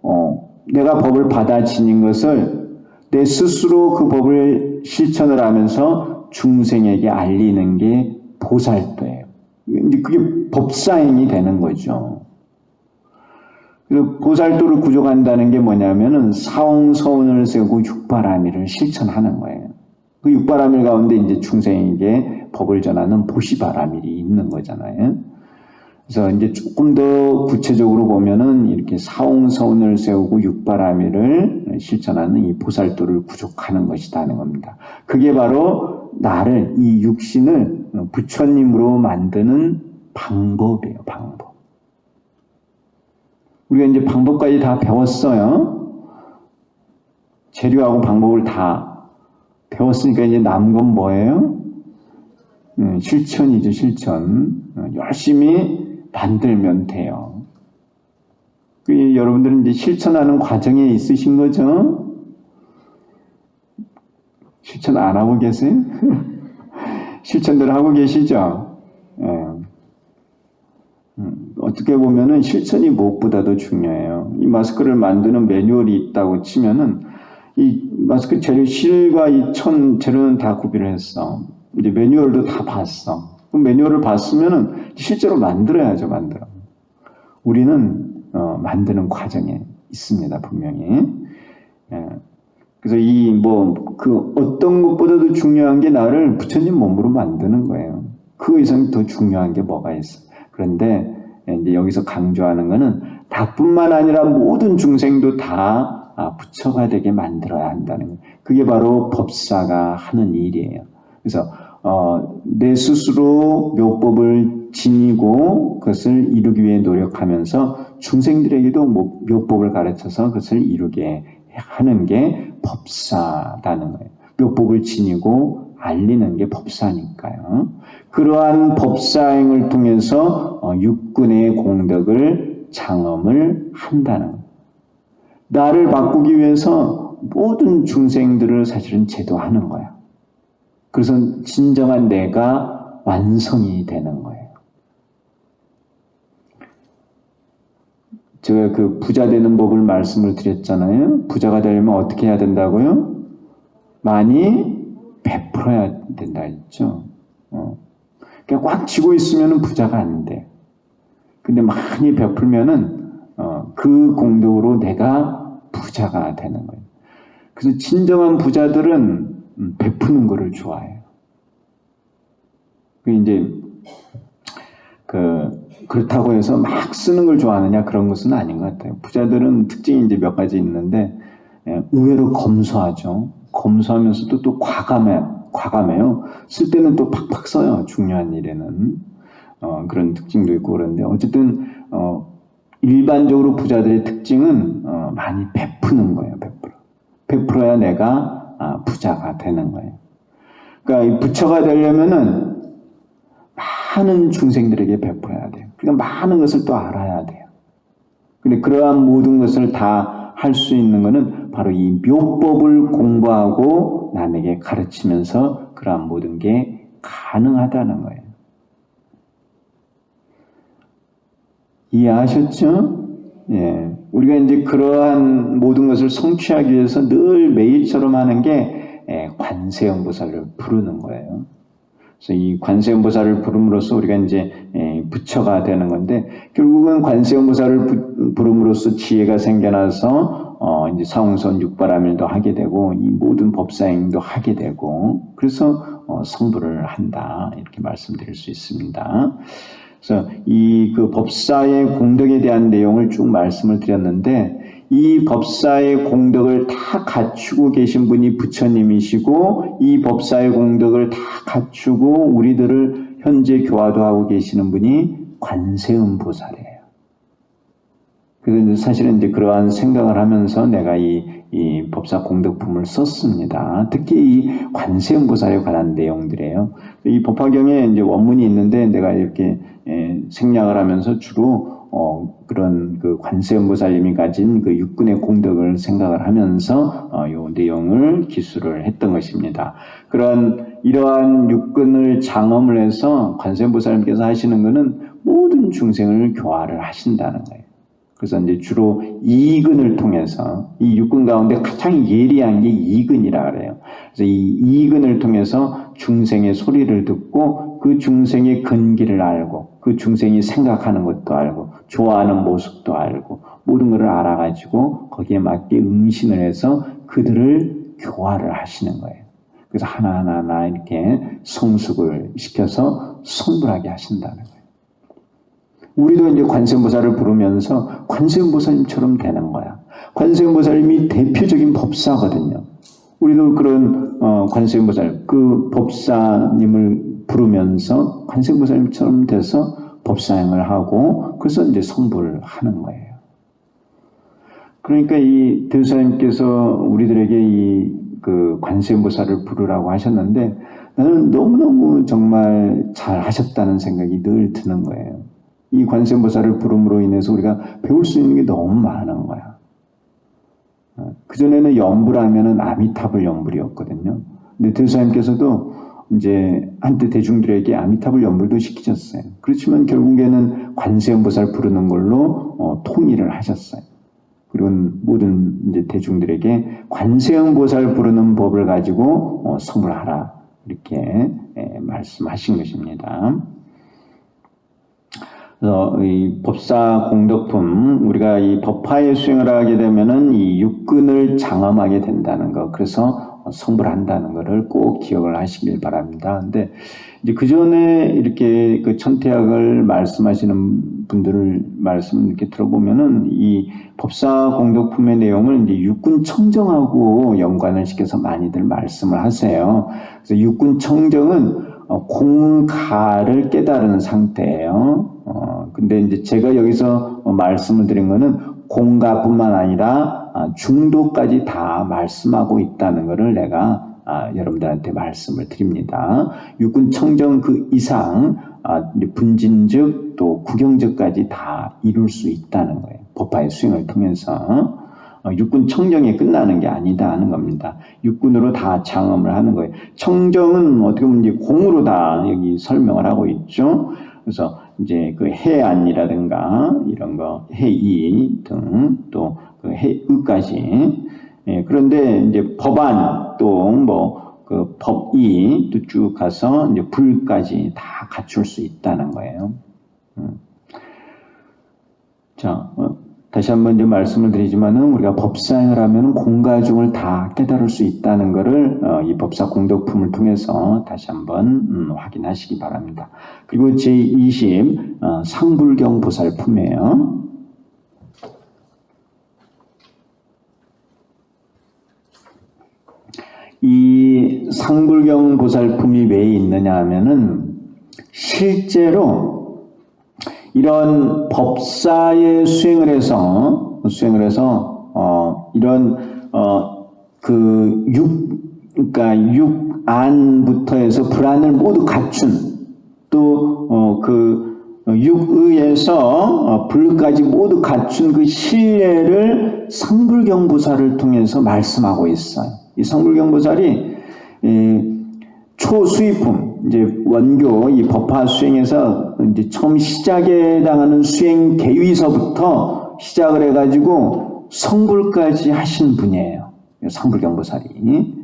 내가 법을 받아 지닌 것을 내 스스로 그 법을 실천을 하면서 중생에게 알리는 게 보살도예요. 이제 그게 법사행이 되는 거죠. 그리고 보살도를 구족한다는 게 뭐냐면은 사홍서운을 세우고 육바라밀을 실천하는 거예요. 그 육바라밀 가운데 이제 중생에게 법을 전하는 보시바라밀이 있는 거잖아요. 그래서 이제 조금 더 구체적으로 보면은 이렇게 사홍서운을 세우고 육바라밀을 실천하는 이 보살도를 구족하는 것이라는 겁니다. 그게 바로 나를 이 육신을 부처님으로 만드는 방법이에요. 방법. 우리가 이제 방법까지 다 배웠어요. 재료하고 방법을 다 배웠으니까 이제 남은 건 뭐예요? 실천이죠. 실천. 열심히 만들면 돼요. 여러분들은 이제 실천하는 과정에 있으신 거죠? 실천 안 하고 계세요? 실천들 하고 계시죠? 어떻게 보면은 실천이 무엇보다도 중요해요. 이 마스크를 만드는 매뉴얼이 있다고 치면은 이 마스크 재료 실과 이 천 재료는 다 구비를 했어. 이제 매뉴얼도 다 봤어. 그럼 매뉴얼을 봤으면은 실제로 만들어야죠, 만들어. 우리는 만드는 과정에 있습니다, 분명히. 그래서 그 어떤 것보다도 중요한 게 나를 부처님 몸으로 만드는 거예요. 그 이상 더 중요한 게 뭐가 있어? 그런데 이제 여기서 강조하는 거는 닭뿐만 아니라 모든 중생도 다 부처가 되게 만들어야 한다는 거예요. 그게 바로 법사가 하는 일이에요. 그래서 내 스스로 묘법을 지니고 그것을 이루기 위해 노력하면서 중생들에게도 묘법을 가르쳐서 그것을 이루게 하는 게 법사라는 거예요. 묘법을 지니고 알리는 게 법사니까요. 그러한 법사행을 통해서 육군의 공덕을 장엄을 한다는 거예요. 나를 바꾸기 위해서 모든 중생들을 사실은 제도하는 거야. 그래서 진정한 내가 완성이 되는 거예요. 제가 그 부자 되는 법을 말씀을 드렸잖아요. 부자가 되려면 어떻게 해야 된다고요? 많이 베풀어야 된다 했죠. 그냥 꽉 쥐고 있으면 부자가 안 돼. 근데 많이 베풀면은 그 공덕으로 내가 부자가 되는 거예요. 그래서 진정한 부자들은 베푸는 거를 좋아해요. 이제 그렇다고 해서 막 쓰는 걸 좋아하느냐 그런 것은 아닌 것 같아요. 부자들은 특징이 이제 몇 가지 있는데 의외로 검소하죠. 검소하면서도 또 과감해요. 쓸 때는 또 팍팍 써요. 중요한 일에는 그런 특징도 있고 그런데 어쨌든 일반적으로 부자들의 특징은 많이 베푸는 거예요. 베풀어야 내가 부자가 되는 거예요. 그러니까 이 부처가 되려면은 많은 중생들에게 베풀어야 돼요. 그러니까 많은 것을 또 알아야 돼요. 근데 그러한 모든 것을 다 할 수 있는 것은 바로 이 묘법을 공부하고 남에게 가르치면서 그러한 모든 게 가능하다는 거예요. 이해하셨죠? 예. 우리가 이제 그러한 모든 것을 성취하기 위해서 늘 매일처럼 하는 게 관세음보살을 부르는 거예요. 그래서 이 관세음보살을 부름으로써 우리가 이제 부처가 되는 건데 결국은 관세음보살을 부름으로써 지혜가 생겨나서 이제 사홍선 육바라밀도 하게 되고 이 모든 법사행도 하게 되고 그래서 성불을 한다 이렇게 말씀드릴 수 있습니다. 그래서 이 그 법사의 공덕에 대한 내용을 쭉 말씀을 드렸는데 이 법사의 공덕을 다 갖추고 계신 분이 부처님이시고 이 법사의 공덕을 다 갖추고 우리들을 현재 교화도 하고 계시는 분이 관세음보살이에요. 그래서 사실은 이제 그러한 생각을 하면서 내가 이 법사 공덕품을 썼습니다. 특히 이 관세음보살에 관한 내용들이에요. 이 법화경에 이제 원문이 있는데 내가 이렇게 생략을 하면서 주로 그런 그 관세음보살님이 가진 그 육군의 공덕을 생각을 하면서 요 내용을 기술을 했던 것입니다. 이러한 육군을 장엄을 해서 관세음보살님께서 하시는 것은 모든 중생을 교화를 하신다는 거예요. 그래서 이제 주로 이근을 통해서 이 육근 가운데 가장 예리한 게 이근이라 그래요. 그래서 이 이근을 통해서 중생의 소리를 듣고 그 중생의 근기를 알고 그 중생이 생각하는 것도 알고 좋아하는 모습도 알고 모든 것을 알아가지고 거기에 맞게 응신을 해서 그들을 교화를 하시는 거예요. 그래서 하나하나 이렇게 성숙을 시켜서 성불하게 하신다는 거예요. 우리도 이제 관세음보살을 부르면서 관세음보살님처럼 되는 거야. 관세음보살님이 대표적인 법사거든요. 우리도 그런 관세음보살, 그 법사님을 부르면서 관세음보살님처럼 돼서 법사행을 하고 그래서 이제 성불을 하는 거예요. 그러니까 이 대도사님께서 우리들에게 그 관세음보살을 부르라고 하셨는데 나는 너무너무 정말 잘 하셨다는 생각이 늘 드는 거예요. 이 관세음보살을 부름으로 인해서 우리가 배울 수 있는 게 너무 많은 거야. 그전에는 연불하면은 아미타불 연불이었거든요. 근데 대도사님께서도 이제 한때 대중들에게 아미타불 연불도 시키셨어요. 그렇지만 결국에는 관세음보살 부르는 걸로 통일을 하셨어요. 그리고 모든 이제 대중들에게 관세음보살 부르는 법을 가지고 성불하라 이렇게 말씀하신 것입니다. 그래서 이 법사 공덕품, 우리가 이 법화의 수행을 하게 되면은 이 육근을 장엄하게 된다는 것, 그래서 성불한다는 것을 꼭 기억을 하시길 바랍니다. 근데 이제 그 전에 이렇게 그 천태학을 말씀하시는 분들을 말씀 이렇게 들어보면은 이 법사 공덕품의 내용을 이제 육군 청정하고 연관을 시켜서 많이들 말씀을 하세요. 그래서 육군 청정은 공가를 깨달은 상태예요. 근데 이제 제가 여기서 말씀을 드린 거는 공가뿐만 아니라 중도까지 다 말씀하고 있다는 것을 내가 여러분들한테 말씀을 드립니다. 육군 청정 그 이상 분진즉 또 구경적까지 다 이룰 수 있다는 거예요. 법화의 수행을 통해서. 육군 청정이 끝나는 게 아니다 하는 겁니다. 육군으로 다 장엄을 하는 거예요. 청정은 어떻게 보면 이제 공으로 다 여기 설명을 하고 있죠. 그래서 이제 그 해안이라든가 이런 거, 해이 등 또 그 해의까지. 예, 그런데 이제 법안 또 뭐 그 법이 또 쭉 가서 이제 불까지 다 갖출 수 있다는 거예요. 자, 다시 한번 이제 말씀을 드리지만은 우리가 법사행을 하면 공가중을 다 깨달을 수 있다는 것을 이 법사 공덕품을 통해서 다시 한번 확인하시기 바랍니다. 그리고 제20 상불경 보살품이에요. 이 상불경 보살품이 왜 있느냐 하면은 실제로 이런 법사의 수행을 해서 이런 그러니까 육안부터 해서 불안을 모두 갖춘 또 육의에서 불까지 모두 갖춘 그 신뢰를 상불경보살을 통해서 말씀하고 있어요. 이 상불경보살이 초수의품, 이제 원교 이 법화 수행에서 이제 처음 시작에 당하는 수행 계위서부터 시작을 해가지고 성불까지 하신 분이에요. 상불경보살이.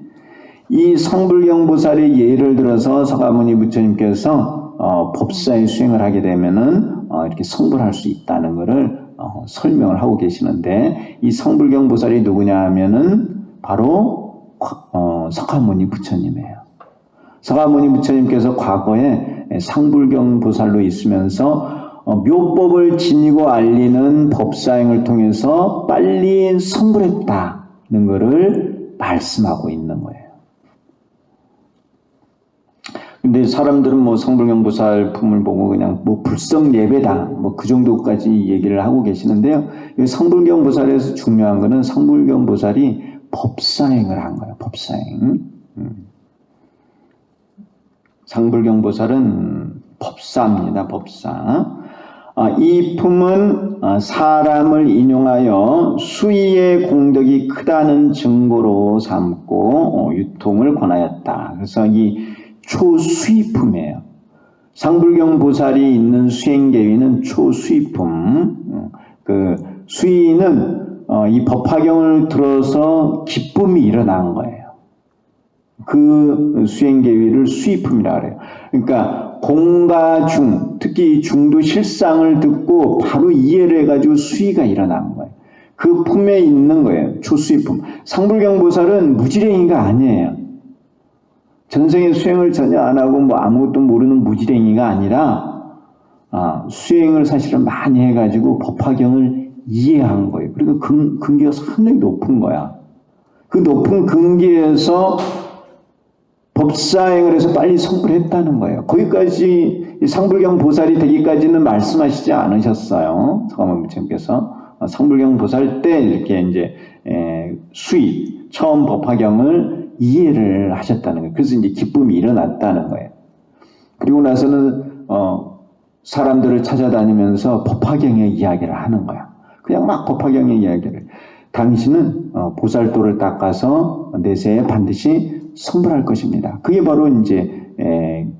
이 상불경보살의 예를 들어서 서가모니 부처님께서 법사의 수행을 하게 되면은 이렇게 성불할 수 있다는 것을 설명을 하고 계시는데, 이 상불경보살이 누구냐 하면은 바로 서가모니 부처님이에요. 서가모니 부처님께서 과거에 상불경보살로 있으면서 묘법을 지니고 알리는 법사행을 통해서 빨리 성불했다는 것을 말씀하고 있는 거예요. 근데 사람들은 뭐 상불경보살 품을 보고 그냥 뭐 불성 예배다 뭐 그 정도까지 얘기를 하고 계시는데요. 상불경보살에서 중요한 거는 상불경보살이 법사행을 한 거예요. 법사행. 상불경보살은 법사입니다. 법사. 이 품은 사람을 인용하여 수의의 공덕이 크다는 증거로 삼고 유통을 권하였다. 그래서 이 초수의품이에요. 상불경보살이 있는 수행계위는 초수의품. 그 수의는 이 법화경을 들어서 기쁨이 일어난 거예요. 그 수행계위를 수의품이라 그래요. 그러니까 공과 중, 특히 중도 실상을 듣고 바로 이해를 해가지고 수의가 일어난 거예요. 그 품에 있는 거예요. 초수의품. 상불경보살은 무지랭이가 아니에요. 전생에 수행을 전혀 안 하고 뭐 아무것도 모르는 무지랭이가 아니라 수행을 사실은 많이 해가지고 법화경을 이해한 거예요. 그리고 근기가 상당히 높은 거야. 그 높은 근기에서 법사행을 해서 빨리 성불했다는 거예요. 거기까지 상불경 보살이 되기까지는 말씀하시지 않으셨어요. 서가모니 부처님께서 상불경 보살 때 이렇게 이제 수의 처음 법화경을 이해를 하셨다는 거예요. 그래서 이제 기쁨이 일어났다는 거예요. 그리고 나서는 사람들을 찾아다니면서 법화경의 이야기를 하는 거야. 그냥 막 법화경의 이야기를. 당신은 보살도를 닦아서 내세에 반드시 성불할 것입니다. 그게 바로 이제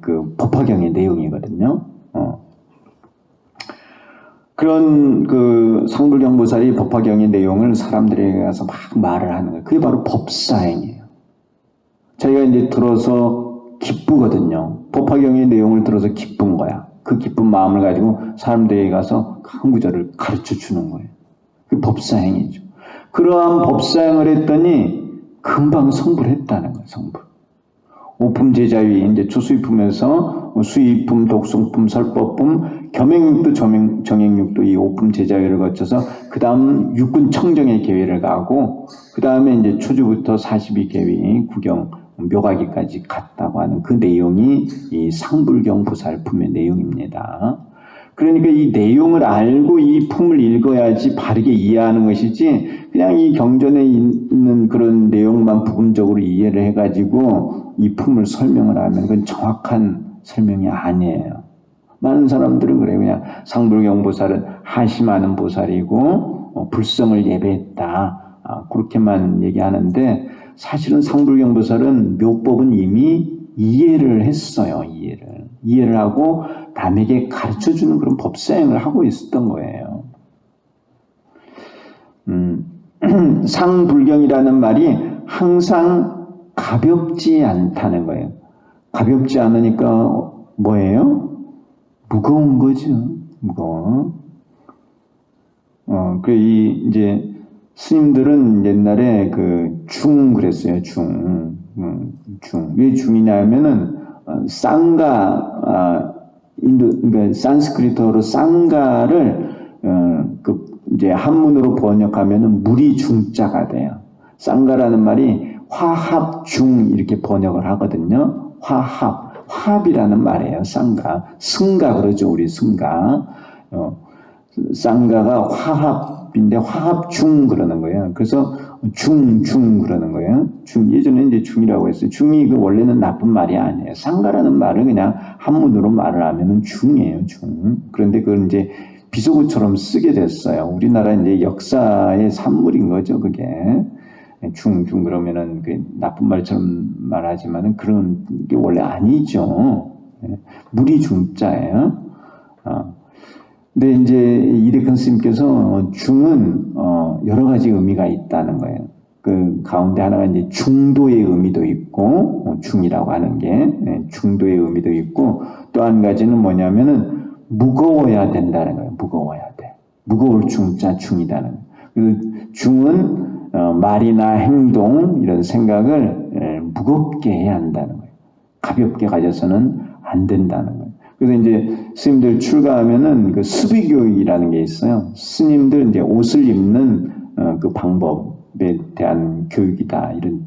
그 법화경의 내용이거든요. 그런 그 상불경보살이 법화경의 내용을 사람들에게 가서 막 말을 하는 거예요. 그게 바로 법사행이에요. 자기가 이제 들어서 기쁘거든요. 법화경의 내용을 들어서 기쁜 거야. 그 기쁜 마음을 가지고 사람들에게 가서 한 구절을 가르쳐 주는 거예요. 그 법사행이죠. 그러한 법사행을 했더니 금방 성불을 했다는 거예요. 성불. 오품 제자위 이제 초수이품에서 수의품, 독성품, 설법품, 겸행육도 정행육도 이 오품 제자위를 거쳐서 그 다음 육군 청정의 계위를 가고 그 다음에 이제 초주부터 42계위 구경 묘가기까지 갔다고 하는 그 내용이 이 상불경 보살품의 내용입니다. 그러니까 이 내용을 알고 이 품을 읽어야지 바르게 이해하는 것이지 그냥 이 경전에 있는 그런 내용만 부분적으로 이해를 해가지고 이 품을 설명을 하면 그건 정확한 설명이 아니에요. 많은 사람들은 그래요. 그냥 상불경 보살은 하심하는 보살이고 불성을 예배했다. 그렇게만 얘기하는데 사실은 상불경 보살은 묘법은 이미 이해를 했어요. 이해를 하고 남에게 가르쳐주는 그런 법사행을 하고 있었던 거예요. 상불경이라는 말이 항상 가볍지 않다는 거예요. 가볍지 않으니까 뭐예요? 무거운 거죠. 무거워. 이제 스님들은 옛날에 그랬어요. 왜 중이냐면은 쌍가 그러니까 산스크리트어로 쌍가를 이제 한문으로 번역하면은 물이 중자가 돼요. 쌍가라는 말이 화합중 이렇게 번역을 하거든요. 화합이라는 말이에요. 쌍가, 승가 그러죠. 우리 승가. 쌍가가 화합인데 화합중 그러는 거예요. 그래서 중 그러는 거예요. 예전에 이제 중이라고 했어요. 중이 원래는 나쁜 말이 아니에요. 쌍가라는 말을 그냥 한문으로 말을 하면은 중이에요. 중. 그런데 그걸 이제 비속어처럼 쓰게 됐어요. 우리나라 이제 역사의 산물인 거죠. 그게. 중 그러면은 그 나쁜 말처럼 말하지만은 그런 게 원래 아니죠. 물이 중자예요. 근데 이제 이대근 스님께서 중은 여러 가지 의미가 있다는 거예요. 그 가운데 하나가 이제 중도의 의미도 있고 중이라고 하는 게 중도의 의미도 있고 또 한 가지는 뭐냐면은 무거워야 된다는 거예요. 무거워야 돼. 무거울 중자 중이다는 거예요. 그 중은 말이나 행동 이런 생각을 무겁게 해야 한다는 거예요. 가볍게 가져서는 안 된다는 거예요. 그래서 이제 스님들 출가하면은 그 수비교육이라는 게 있어요. 스님들 이제 옷을 입는 그 방법에 대한 교육이다 이런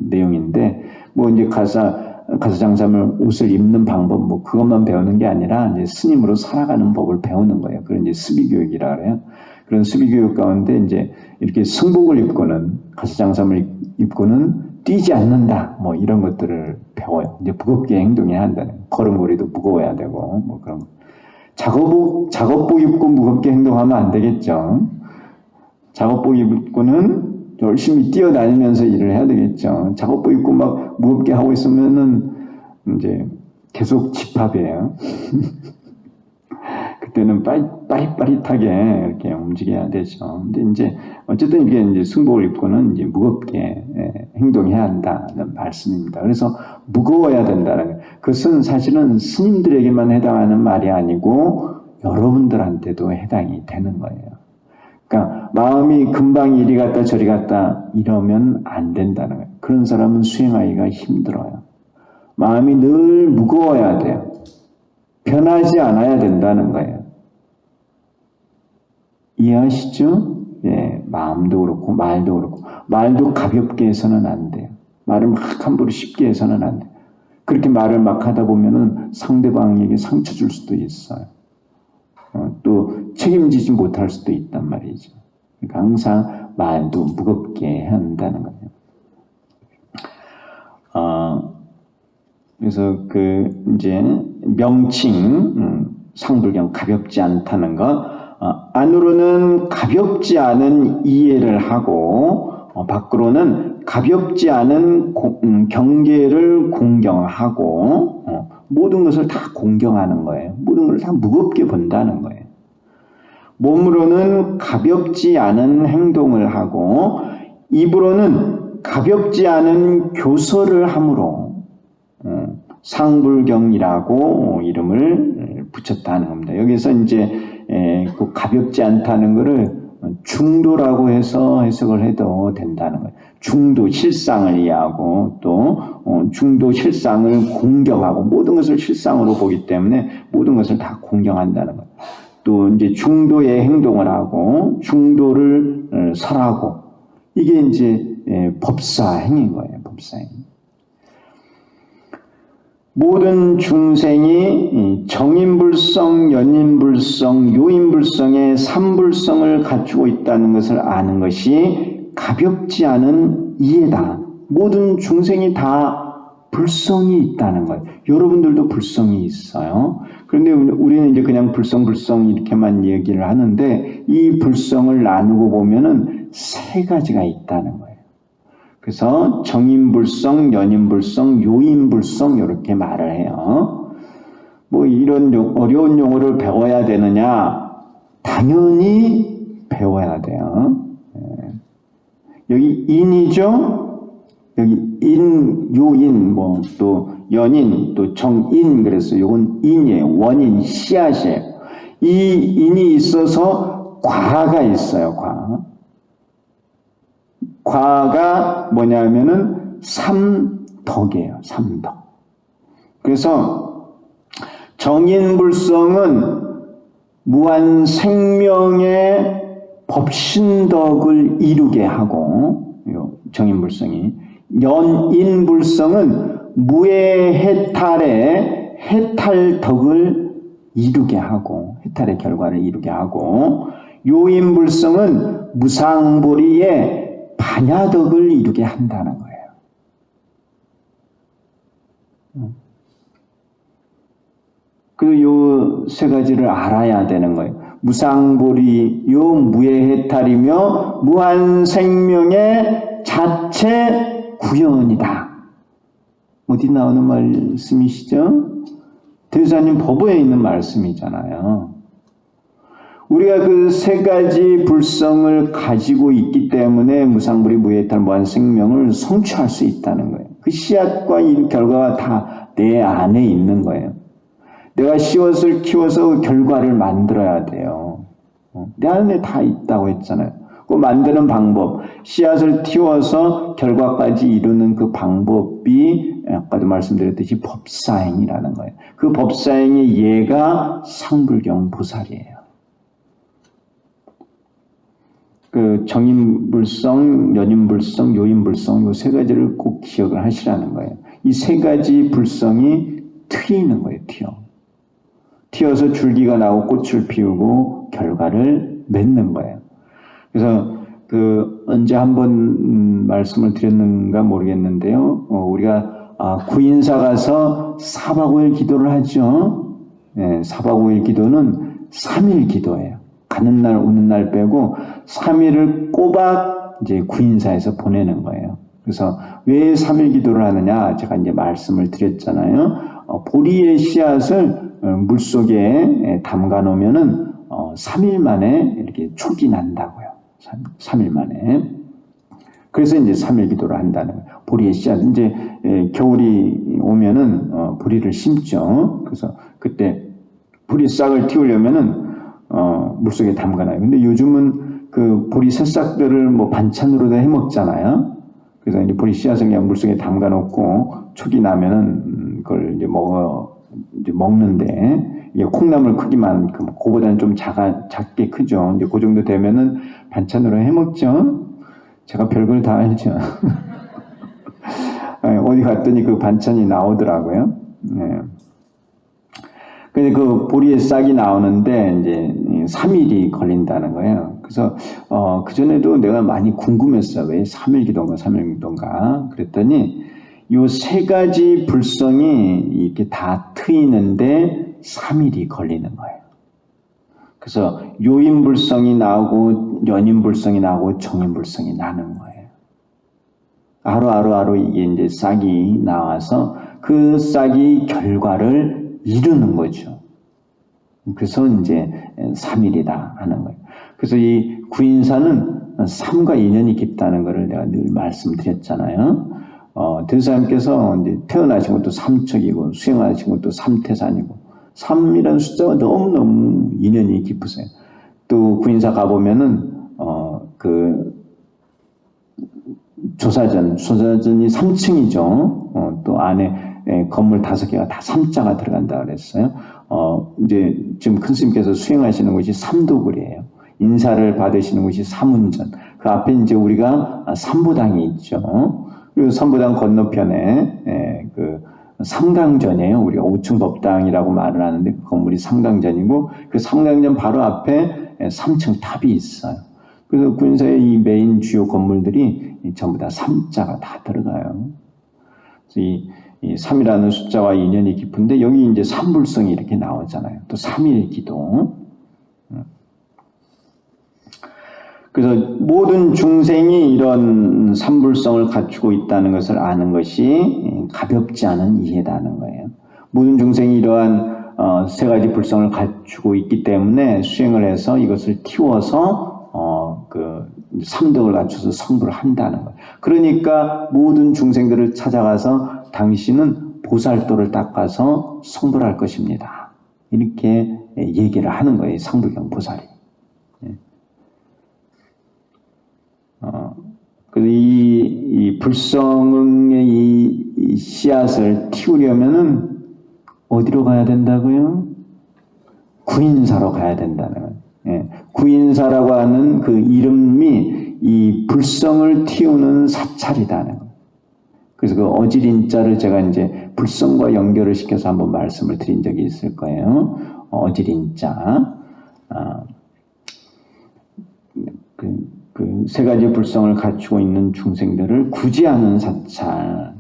내용인데 뭐 이제 가사장삼을 옷을 입는 방법 뭐 그것만 배우는 게 아니라 이제 스님으로 살아가는 법을 배우는 거예요. 그런 이제 수비교육이라 그래요. 그런 수비교육 가운데 이제 이렇게 승복을 입고는 가사장삼을 입고는 뛰지 않는다. 뭐 이런 것들을 배워요. 이제 무겁게 행동해야 한다는. 걸음걸이도 무거워야 되고 뭐 그런 거. 작업복 입고 무겁게 행동하면 안 되겠죠. 작업복 입고는 열심히 뛰어다니면서 일을 해야 되겠죠. 작업복 입고 막 무겁게 하고 있으면은 이제 계속 집합이에요. 그때는 빠릿빠릿하게 이렇게 움직여야 되죠. 근데 이제 어쨌든 이게 이제 승복을 입고는 이제 무겁게 행동해야 한다는 말씀입니다. 그래서 무거워야 된다는 거. 그것은 사실은 스님들에게만 해당하는 말이 아니고 여러분들한테도 해당이 되는 거예요. 그러니까 마음이 금방 이리 갔다 저리 갔다 이러면 안 된다는 거예요. 그런 사람은 수행하기가 힘들어요. 마음이 늘 무거워야 돼요. 변하지 않아야 된다는 거예요. 이해하시죠? 예, 마음도 그렇고 말도 그렇고 말도 가볍게 해서는 안 돼요. 말을 막 함부로 쉽게 해서는 안 돼요. 그렇게 말을 막 하다 보면은 상대방에게 상처 줄 수도 있어요. 또 책임지지 못할 수도 있단 말이죠. 그러니까 항상 말도 무겁게 해야 한다는 거예요. 그래서 이제 명칭 상불경 가볍지 않다는 것 안으로는 가볍지 않은 이해를 하고 밖으로는 가볍지 않은 경계를 공경하고 모든 것을 다 공경하는 거예요. 모든 것을 다 무겁게 본다는 거예요. 몸으로는 가볍지 않은 행동을 하고 입으로는 가볍지 않은 교설을 함으로 상불경이라고 이름을 붙였다 하는 겁니다. 여기서 이제 그 가볍지 않다는 거를 중도라고 해서 해석을 해도 된다는 거예요. 중도 실상을 이해하고 또 중도 실상을 공경하고 모든 것을 실상으로 보기 때문에 모든 것을 다 공경한다는 거예요. 또 이제 중도의 행동을 하고 중도를 설하고 이게 이제 법사 행위인 거예요. 법사 행위. 모든 중생이 정인불성, 연인불성, 요인불성의 삼불성을 갖추고 있다는 것을 아는 것이 가볍지 않은 이해다. 모든 중생이 다 불성이 있다는 거예요. 여러분들도 불성이 있어요. 그런데 우리는 이제 그냥 불성 이렇게만 얘기를 하는데 이 불성을 나누고 보면은 세 가지가 있다는 거예요. 그래서 정인불성, 연인불성, 요인불성 이렇게 말을 해요. 뭐 이런 어려운 용어를 배워야 되느냐? 당연히 배워야 돼요. 여기 인이죠? 여기 인, 요인, 뭐 또 연인, 또 정인 그래서 요건 인이에요. 원인, 씨앗이에요. 이 인이 있어서 과가 있어요. 과가 뭐냐면은 삼덕이에요. 삼덕. 그래서 정인불성은 무한 생명의 법신덕을 이루게 하고 정인불성이 연인불성은 무해해탈의 해탈덕을 이루게 하고 해탈의 결과를 이루게 하고 요인불성은 무상보리의 반야덕을 이루게 한다는 거예요. 그리고 요 세 가지를 알아야 되는 거예요. 무상보리요 무해해탈이며 무한생명의 자체 구현이다. 어디 나오는 말씀이시죠? 대사님 법어에 있는 말씀이잖아요. 우리가 그 세 가지 불성을 가지고 있기 때문에 무상불이 무해해탈 무한생명을 성취할 수 있다는 거예요. 그 씨앗과 이 결과가 다 내 안에 있는 거예요. 내가 씨앗을 키워서 결과를 만들어야 돼요. 내 안에 다 있다고 했잖아요. 그 만드는 방법, 씨앗을 틔워서 결과까지 이루는 그 방법이 아까도 말씀드렸듯이 법사행이라는 거예요. 그 법사행의 예가 상불경 보살이에요. 그 정인불성, 연인불성, 요인불성 이 세 가지를 꼭 기억을 하시라는 거예요. 이 세 가지 불성이 트이는 거예요. 튀어서 줄기가 나고 꽃을 피우고 결과를 맺는 거예요. 그래서 언제 한번 말씀을 드렸는가 모르겠는데요. 우리가 구인사 가서 4박 5일 기도를 하죠. 네, 4박 5일 기도는 3일 기도예요. 가는 날 오는 날 빼고 3일을 꼬박 이제 구인사에서 보내는 거예요. 그래서 왜 3일 기도를 하느냐? 제가 이제 말씀을 드렸잖아요. 보리의 씨앗을 물속에 담가 놓으면은 3일 만에 이렇게 촉이 난다고요. 3일 만에. 그래서 이제 3일 기도를 한다는 거예요. 보리의 씨앗. 이제 겨울이 오면은 보리를 심죠. 그래서 그때 보리 싹을 틔우려면은 물속에 담가놔요. 근데 요즘은 그 보리 새싹들을 뭐 반찬으로도 해 먹잖아요. 그래서 이제 보리 씨앗을 그냥 물속에 담가 놓고 촉이 나면은 그걸 이제 먹는데 이게 콩나물 크기만큼 그보다는 좀 작게 크죠. 이제 그 정도 되면은 반찬으로 해 먹죠. 제가 별걸 다 알죠. 어디 갔더니 그 반찬이 나오더라고요. 네. 근데 그 보리의 싹이 나오는데 이제 3일이 걸린다는 거예요. 그래서 그전에도 내가 많이 궁금했어요. 왜 3일 기도인가 3일 기도인가 그랬더니 요 세 가지 불성이 이렇게 다 트이는데 3일이 걸리는 거예요. 그래서 요인불성이 나오고 연인불성이 나오고 정인불성이 나는 거예요. 하루하루 이게 이제 싹이 나와서 그 싹이 결과를 이루는 거죠. 그래서 이제 3일이다 하는 거예요. 그래서 이 구인사는 3과 인연이 깊다는 것을 내가 늘 말씀드렸잖아요. 대사님께서 이제 태어나신 것도 삼척이고 수행하신 것도 삼태산이고 3이라는 숫자와 너무너무 인연이 깊으세요. 또 구인사 가보면은 그 조사전이 3층이죠. 또 안에 건물 5개가 다 3자가 들어간다 그랬어요. 이제 지금 큰 스님께서 수행하시는 곳이 삼도굴이에요. 인사를 받으시는 곳이 삼운전. 그 앞에 이제 우리가 삼보당이 있죠. 그리고 삼보당 건너편에 그 상당전이에요. 우리가 5층 법당이라고 말을 하는데 그 건물이 상당전이고 그 상당전 바로 앞에 3층 탑이 있어요. 그래서 구인사의 이 메인 주요 건물들이 전부 다 3자가 다 들어가요. 그래서 이 3이라는 숫자와 인연이 깊은데 여기 이제 삼불성이 이렇게 나오잖아요. 또 삼일기도. 그래서 모든 중생이 이런 삼불성을 갖추고 있다는 것을 아는 것이 가볍지 않은 이해다는 거예요. 모든 중생이 이러한 세 가지 불성을 갖추고 있기 때문에 수행을 해서 이것을 틔워서 그 삼덕을 갖춰서 성불을 한다는 거예요. 그러니까 모든 중생들을 찾아가서 당신은 보살도를 닦아서 성불할 것입니다. 이렇게 얘기를 하는 거예요. 상불경 보살이. 이 불성의 이 씨앗을 틔우려면은 어디로 가야 된다고요? 구인사로 가야 된다는 거예요. 구인사라고 하는 그 이름이 이 불성을 틔우는 사찰이다는 거예요. 그래서 그 어지린자를 제가 이제 불성과 연결을 시켜서 한번 말씀을 드린 적이 있을 거예요. 어지린자. 그 세 가지 불성을 갖추고 있는 중생들을 구제하는 사찰.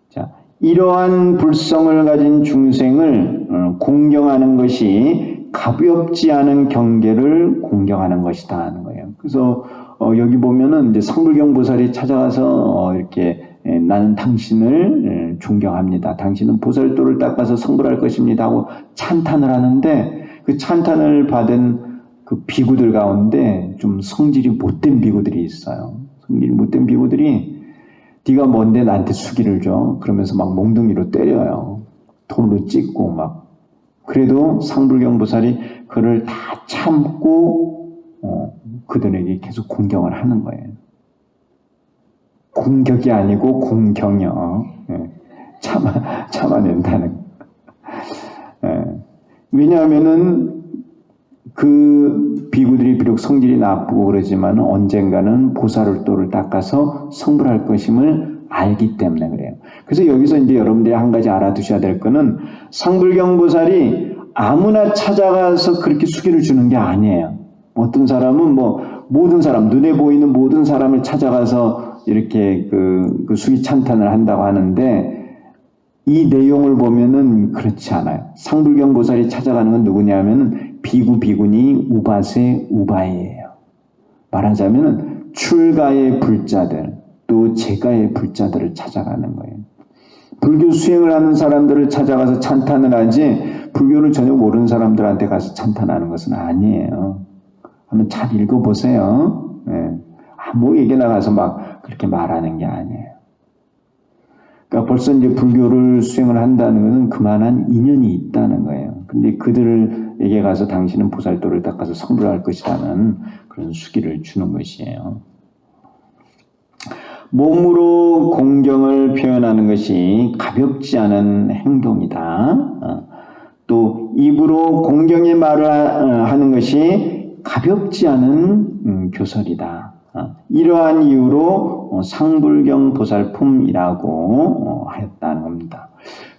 자, 이러한 불성을 가진 중생을 공경하는 것이 가볍지 않은 경계를 공경하는 것이다 하는 거예요. 그래서 여기 보면은 이제 상불경 보살이 찾아가서 이렇게 나는 당신을 존경합니다. 당신은 보살도를 닦아서 성불할 것입니다 하고 찬탄을 하는데 그 찬탄을 받은 그 비구들 가운데 좀 성질이 못된 비구들이 있어요. 성질이 못된 비구들이 네가 뭔데 나한테 수기를 줘? 그러면서 막 몽둥이로 때려요. 돌로 찍고 막. 그래도 상불경 보살이 그를 다 참고 그들에게 계속 공경을 하는 거예요. 공격이 아니고 공경이요. 참아낸다는. 왜냐하면은 그 비구들이 비록 성질이 나쁘고 그러지만 언젠가는 보살도를 닦아서 성불할 것임을 알기 때문에 그래요. 그래서 여기서 이제 여러분들이 한 가지 알아두셔야 될 거는 상불경 보살이 아무나 찾아가서 그렇게 수기를 주는 게 아니에요. 어떤 사람은 모든 사람, 눈에 보이는 모든 사람을 찾아가서 이렇게 그 수기 찬탄을 한다고 하는데 이 내용을 보면은 그렇지 않아요. 상불경 보살이 찾아가는 건 누구냐면은 비구 비구니 우바세 우바이예요. 말하자면은 출가의 불자들 또 제가의 불자들을 찾아가는 거예요. 불교 수행을 하는 사람들을 찾아가서 찬탄을 하지 불교를 전혀 모르는 사람들한테 가서 찬탄하는 것은 아니에요. 한번 잘 읽어보세요. 아무 얘기나 가서 막 그렇게 말하는 게 아니에요. 그러니까 벌써 이제 불교를 수행을 한다는 것은 그만한 인연이 있다는 거예요. 근데 그들에게 가서 당신은 보살도를 닦아서 성불할 것이라는 그런 수기를 주는 것이에요. 몸으로 공경을 표현하는 것이 가볍지 않은 행동이다. 또 입으로 공경의 말을 하는 것이 가볍지 않은 교설이다. 이러한 이유로 상불경 보살품이라고 하였다는 겁니다.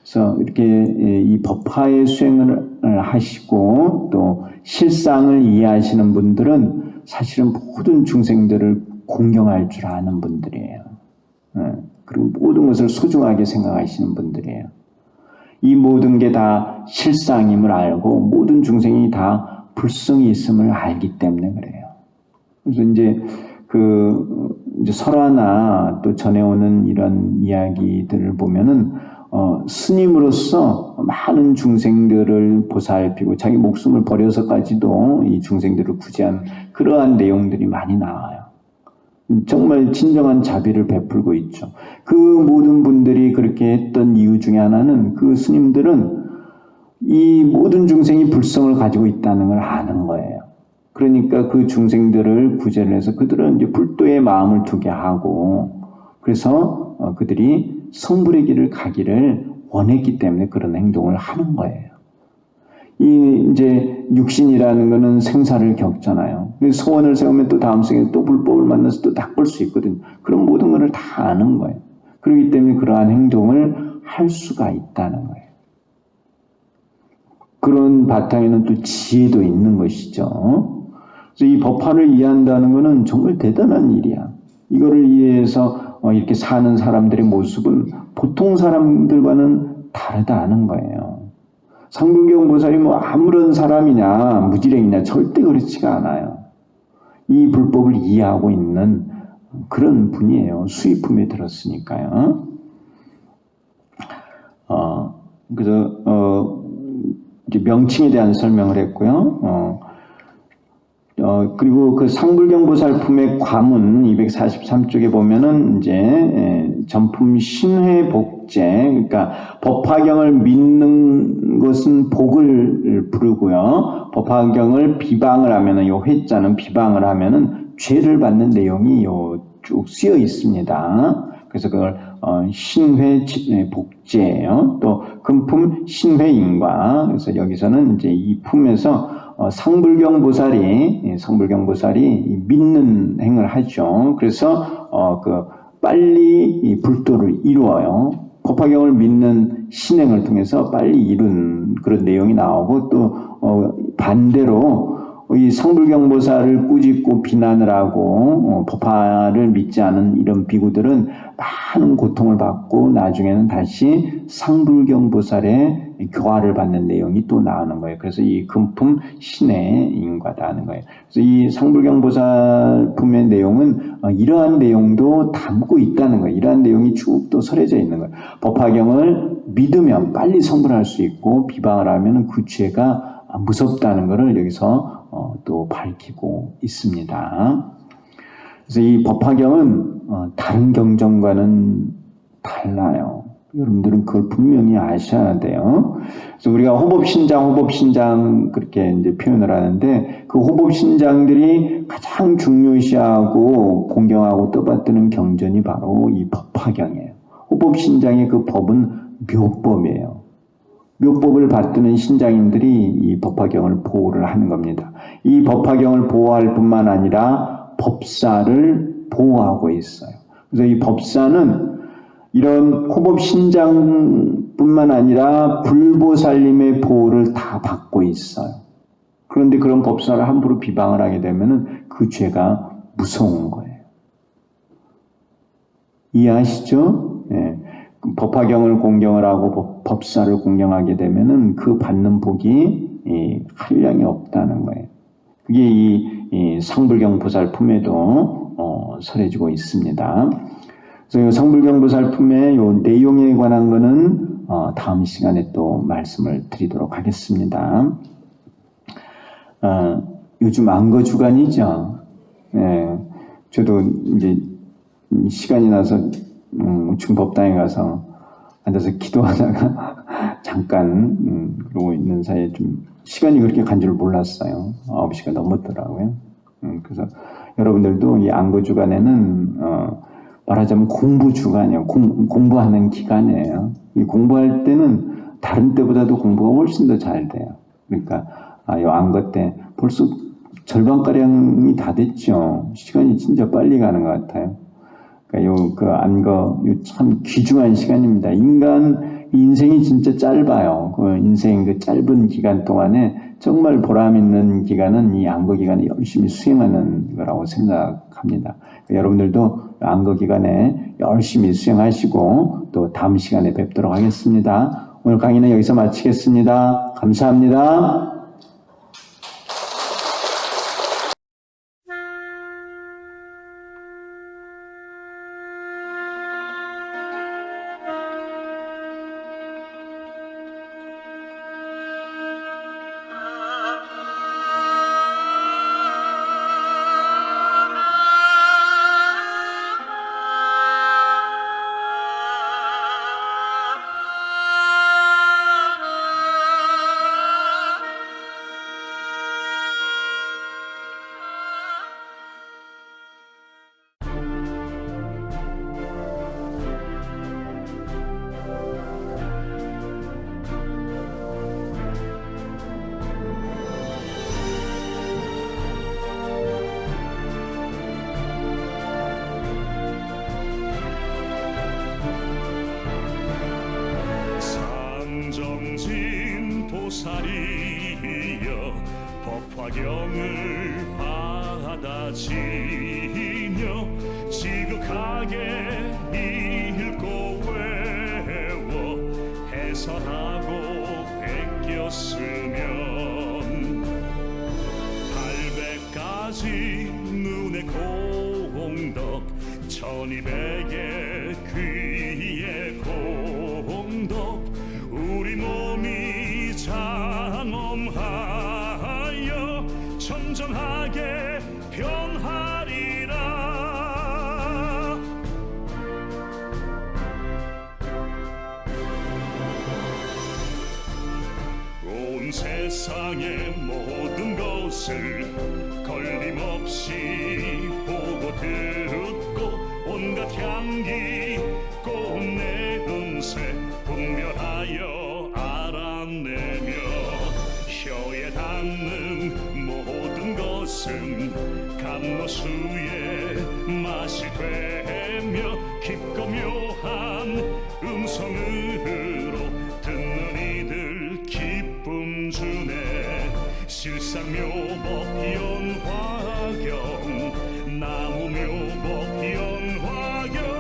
그래서 이렇게 이 법화의 수행을 하시고 또 실상을 이해하시는 분들은 사실은 모든 중생들을 공경할 줄 아는 분들이에요. 그리고 모든 것을 소중하게 생각하시는 분들이에요. 이 모든 게 다 실상임을 알고 모든 중생이 다 불성이 있음을 알기 때문에 그래요. 그래서 이제 이제 설화나 또 전해오는 이런 이야기들을 보면은 스님으로서 많은 중생들을 보살피고 자기 목숨을 버려서까지도 이 중생들을 구제한 그러한 내용들이 많이 나와요. 정말 진정한 자비를 베풀고 있죠. 그 모든 분들이 그렇게 했던 이유 중에 하나는 그 스님들은 이 모든 중생이 불성을 가지고 있다는 걸 아는 거예요. 그러니까 그 중생들을 구제를 해서 그들은 이제 불도의 마음을 두게 하고, 그래서 그들이 성불의 길을 가기를 원했기 때문에 그런 행동을 하는 거예요. 이 이제 육신이라는 거는 생사를 겪잖아요. 소원을 세우면 또 다음 생에 또 불법을 만나서 또 닦을 수 있거든요. 그런 모든 것을 다 아는 거예요. 그렇기 때문에 그러한 행동을 할 수가 있다는 거예요. 그런 바탕에는 또 지혜도 있는 것이죠. 그래서 이 법화를 이해한다는 것은 정말 대단한 일이야. 이거를 이해해서 이렇게 사는 사람들의 모습은 보통 사람들과는 다르다는 거예요. 상불경 보살이 뭐 아무런 사람이냐 무지랭이냐 절대 그렇지가 않아요. 이 불법을 이해하고 있는 그런 분이에요. 수의품에 들었으니까요. 그래서 이제 명칭에 대한 설명을 했고요. 그리고 그 상불경보살품의 과문 243쪽에 보면은 이제 전품 신회복제, 그러니까 법화경을 믿는 것은 복을 부르고요. 법화경을 비방을 하면은 요 회자는 비방을 하면은 죄를 받는 내용이 요 쭉 쓰여 있습니다. 그래서 그걸 신회복제예요. 또 금품 신회인과, 그래서 여기서는 이제 이 품에서 상불경보살이 믿는 행을 하죠. 그래서 빨리 이 불도를 이루어요. 법화경을 믿는 신행을 통해서 빨리 이룬 그런 내용이 나오고, 또 반대로 이 상불경보살을 꾸짖고 비난을 하고 법화를 믿지 않은 이런 비구들은 많은 고통을 받고 나중에는 다시 상불경보살의 교화를 받는 내용이 또 나오는 거예요. 그래서 이 금품 신의 인과다 하는 거예요. 그래서 이 상불경보살품의 내용은 이러한 내용도 담고 있다는 거예요. 이러한 내용이 쭉 또 설해져 있는 거예요. 법화경을 믿으면 빨리 성불할 수 있고, 비방을 하면 그 죄가 무섭다는 것을 여기서 또 밝히고 있습니다. 그래서 이 법화경은 다른 경전과는 달라요. 여러분들은 그걸 분명히 아셔야 돼요. 그래서 우리가 호법신장 그렇게 이제 표현을 하는데, 그 호법신장들이 가장 중요시하고 공경하고 떠받드는 경전이 바로 이 법화경이에요. 호법신장의 그 법은 묘법이에요. 묘법을 받드는 신장님들이 이 법화경을 보호를 하는 겁니다. 이 법화경을 보호할 뿐만 아니라 법사를 보호하고 있어요. 그래서 이 법사는 이런 호법신장뿐만 아니라 불보살님의 보호를 다 받고 있어요. 그런데 그런 법사를 함부로 비방을 하게 되면 그 죄가 무서운 거예요. 이해하시죠? 네. 법화경을 공경을 하고 법사를 공경하게 되면은 그 받는 복이 한량이 없다는 거예요. 그게 이 상불경 보살품에도 설해지고 있습니다. 그래서 상불경 보살품의 요 내용에 관한 거는 다음 시간에 또 말씀을 드리도록 하겠습니다. 요즘 안거주간이죠. 예, 저도 이제 시간이 나서 우측 법당에 가서 앉아서 기도하다가 잠깐 그러고 있는 사이에 좀 시간이 그렇게 간 줄 몰랐어요. 9시가 넘었더라고요. 그래서 여러분들도 이 안거주간에는 말하자면 공부주간이에요. 공부하는 기간이에요. 이 공부할 때는 다른 때보다도 공부가 훨씬 더 잘 돼요. 그러니까 이 안거 때 벌써 절반가량이 다 됐죠. 시간이 진짜 빨리 가는 것 같아요. 그 안거, 참 귀중한 시간입니다. 인생이 진짜 짧아요. 그 인생 그 짧은 기간 동안에 정말 보람 있는 기간은 이 안거 기간에 열심히 수행하는 거라고 생각합니다. 여러분들도 안거 기간에 열심히 수행하시고 또 다음 시간에 뵙도록 하겠습니다. 오늘 강의는 여기서 마치겠습니다. 감사합니다. 법화경을 받아지며 지극하게 읽고 외워 해설하고 베꼈으면 800가지 눈의 공덕 1200의 귀의 공덕 우리 몸이 장엄하여 청정하게 변하리라. 온 세상의 모든 것을 걸림없이 보고 듣고 온갖 향기 꽃내 음색 분별하여 알아내며 혀에 닿는 모든 것은 감로수의 맛이 되며 깊고 묘한 음성으로 듣는 이들 기쁨 주네. 실상묘법 연화경 나무묘법 연화경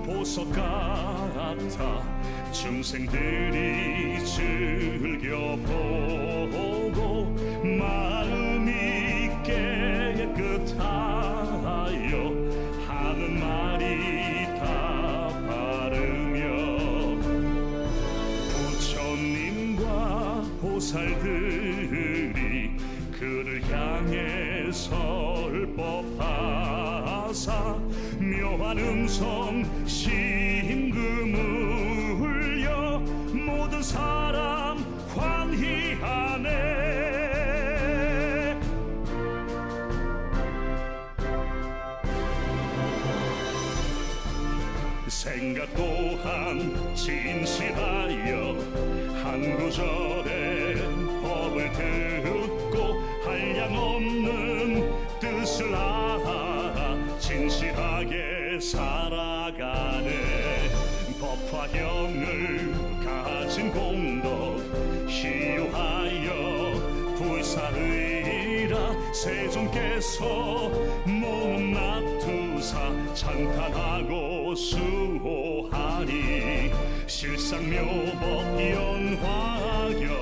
보석 같아 중생들이 즐겨보고 마음이 깨끗하여 하는 말이 다 바르며 부처님과 보살들이 그를 향해 설법하사 묘한 음성 심금 울려 모든 사람 환희하네. 생각 또한 진실하여 한 구절의 법을 듣고 한량 없는 뜻을 알아 진실하게 살아가네. 법화경을 가진 공덕 희유하여 불사르이라. 세존께서 몸 납두사 찬탄하고 수호하리. 실상묘법 연화경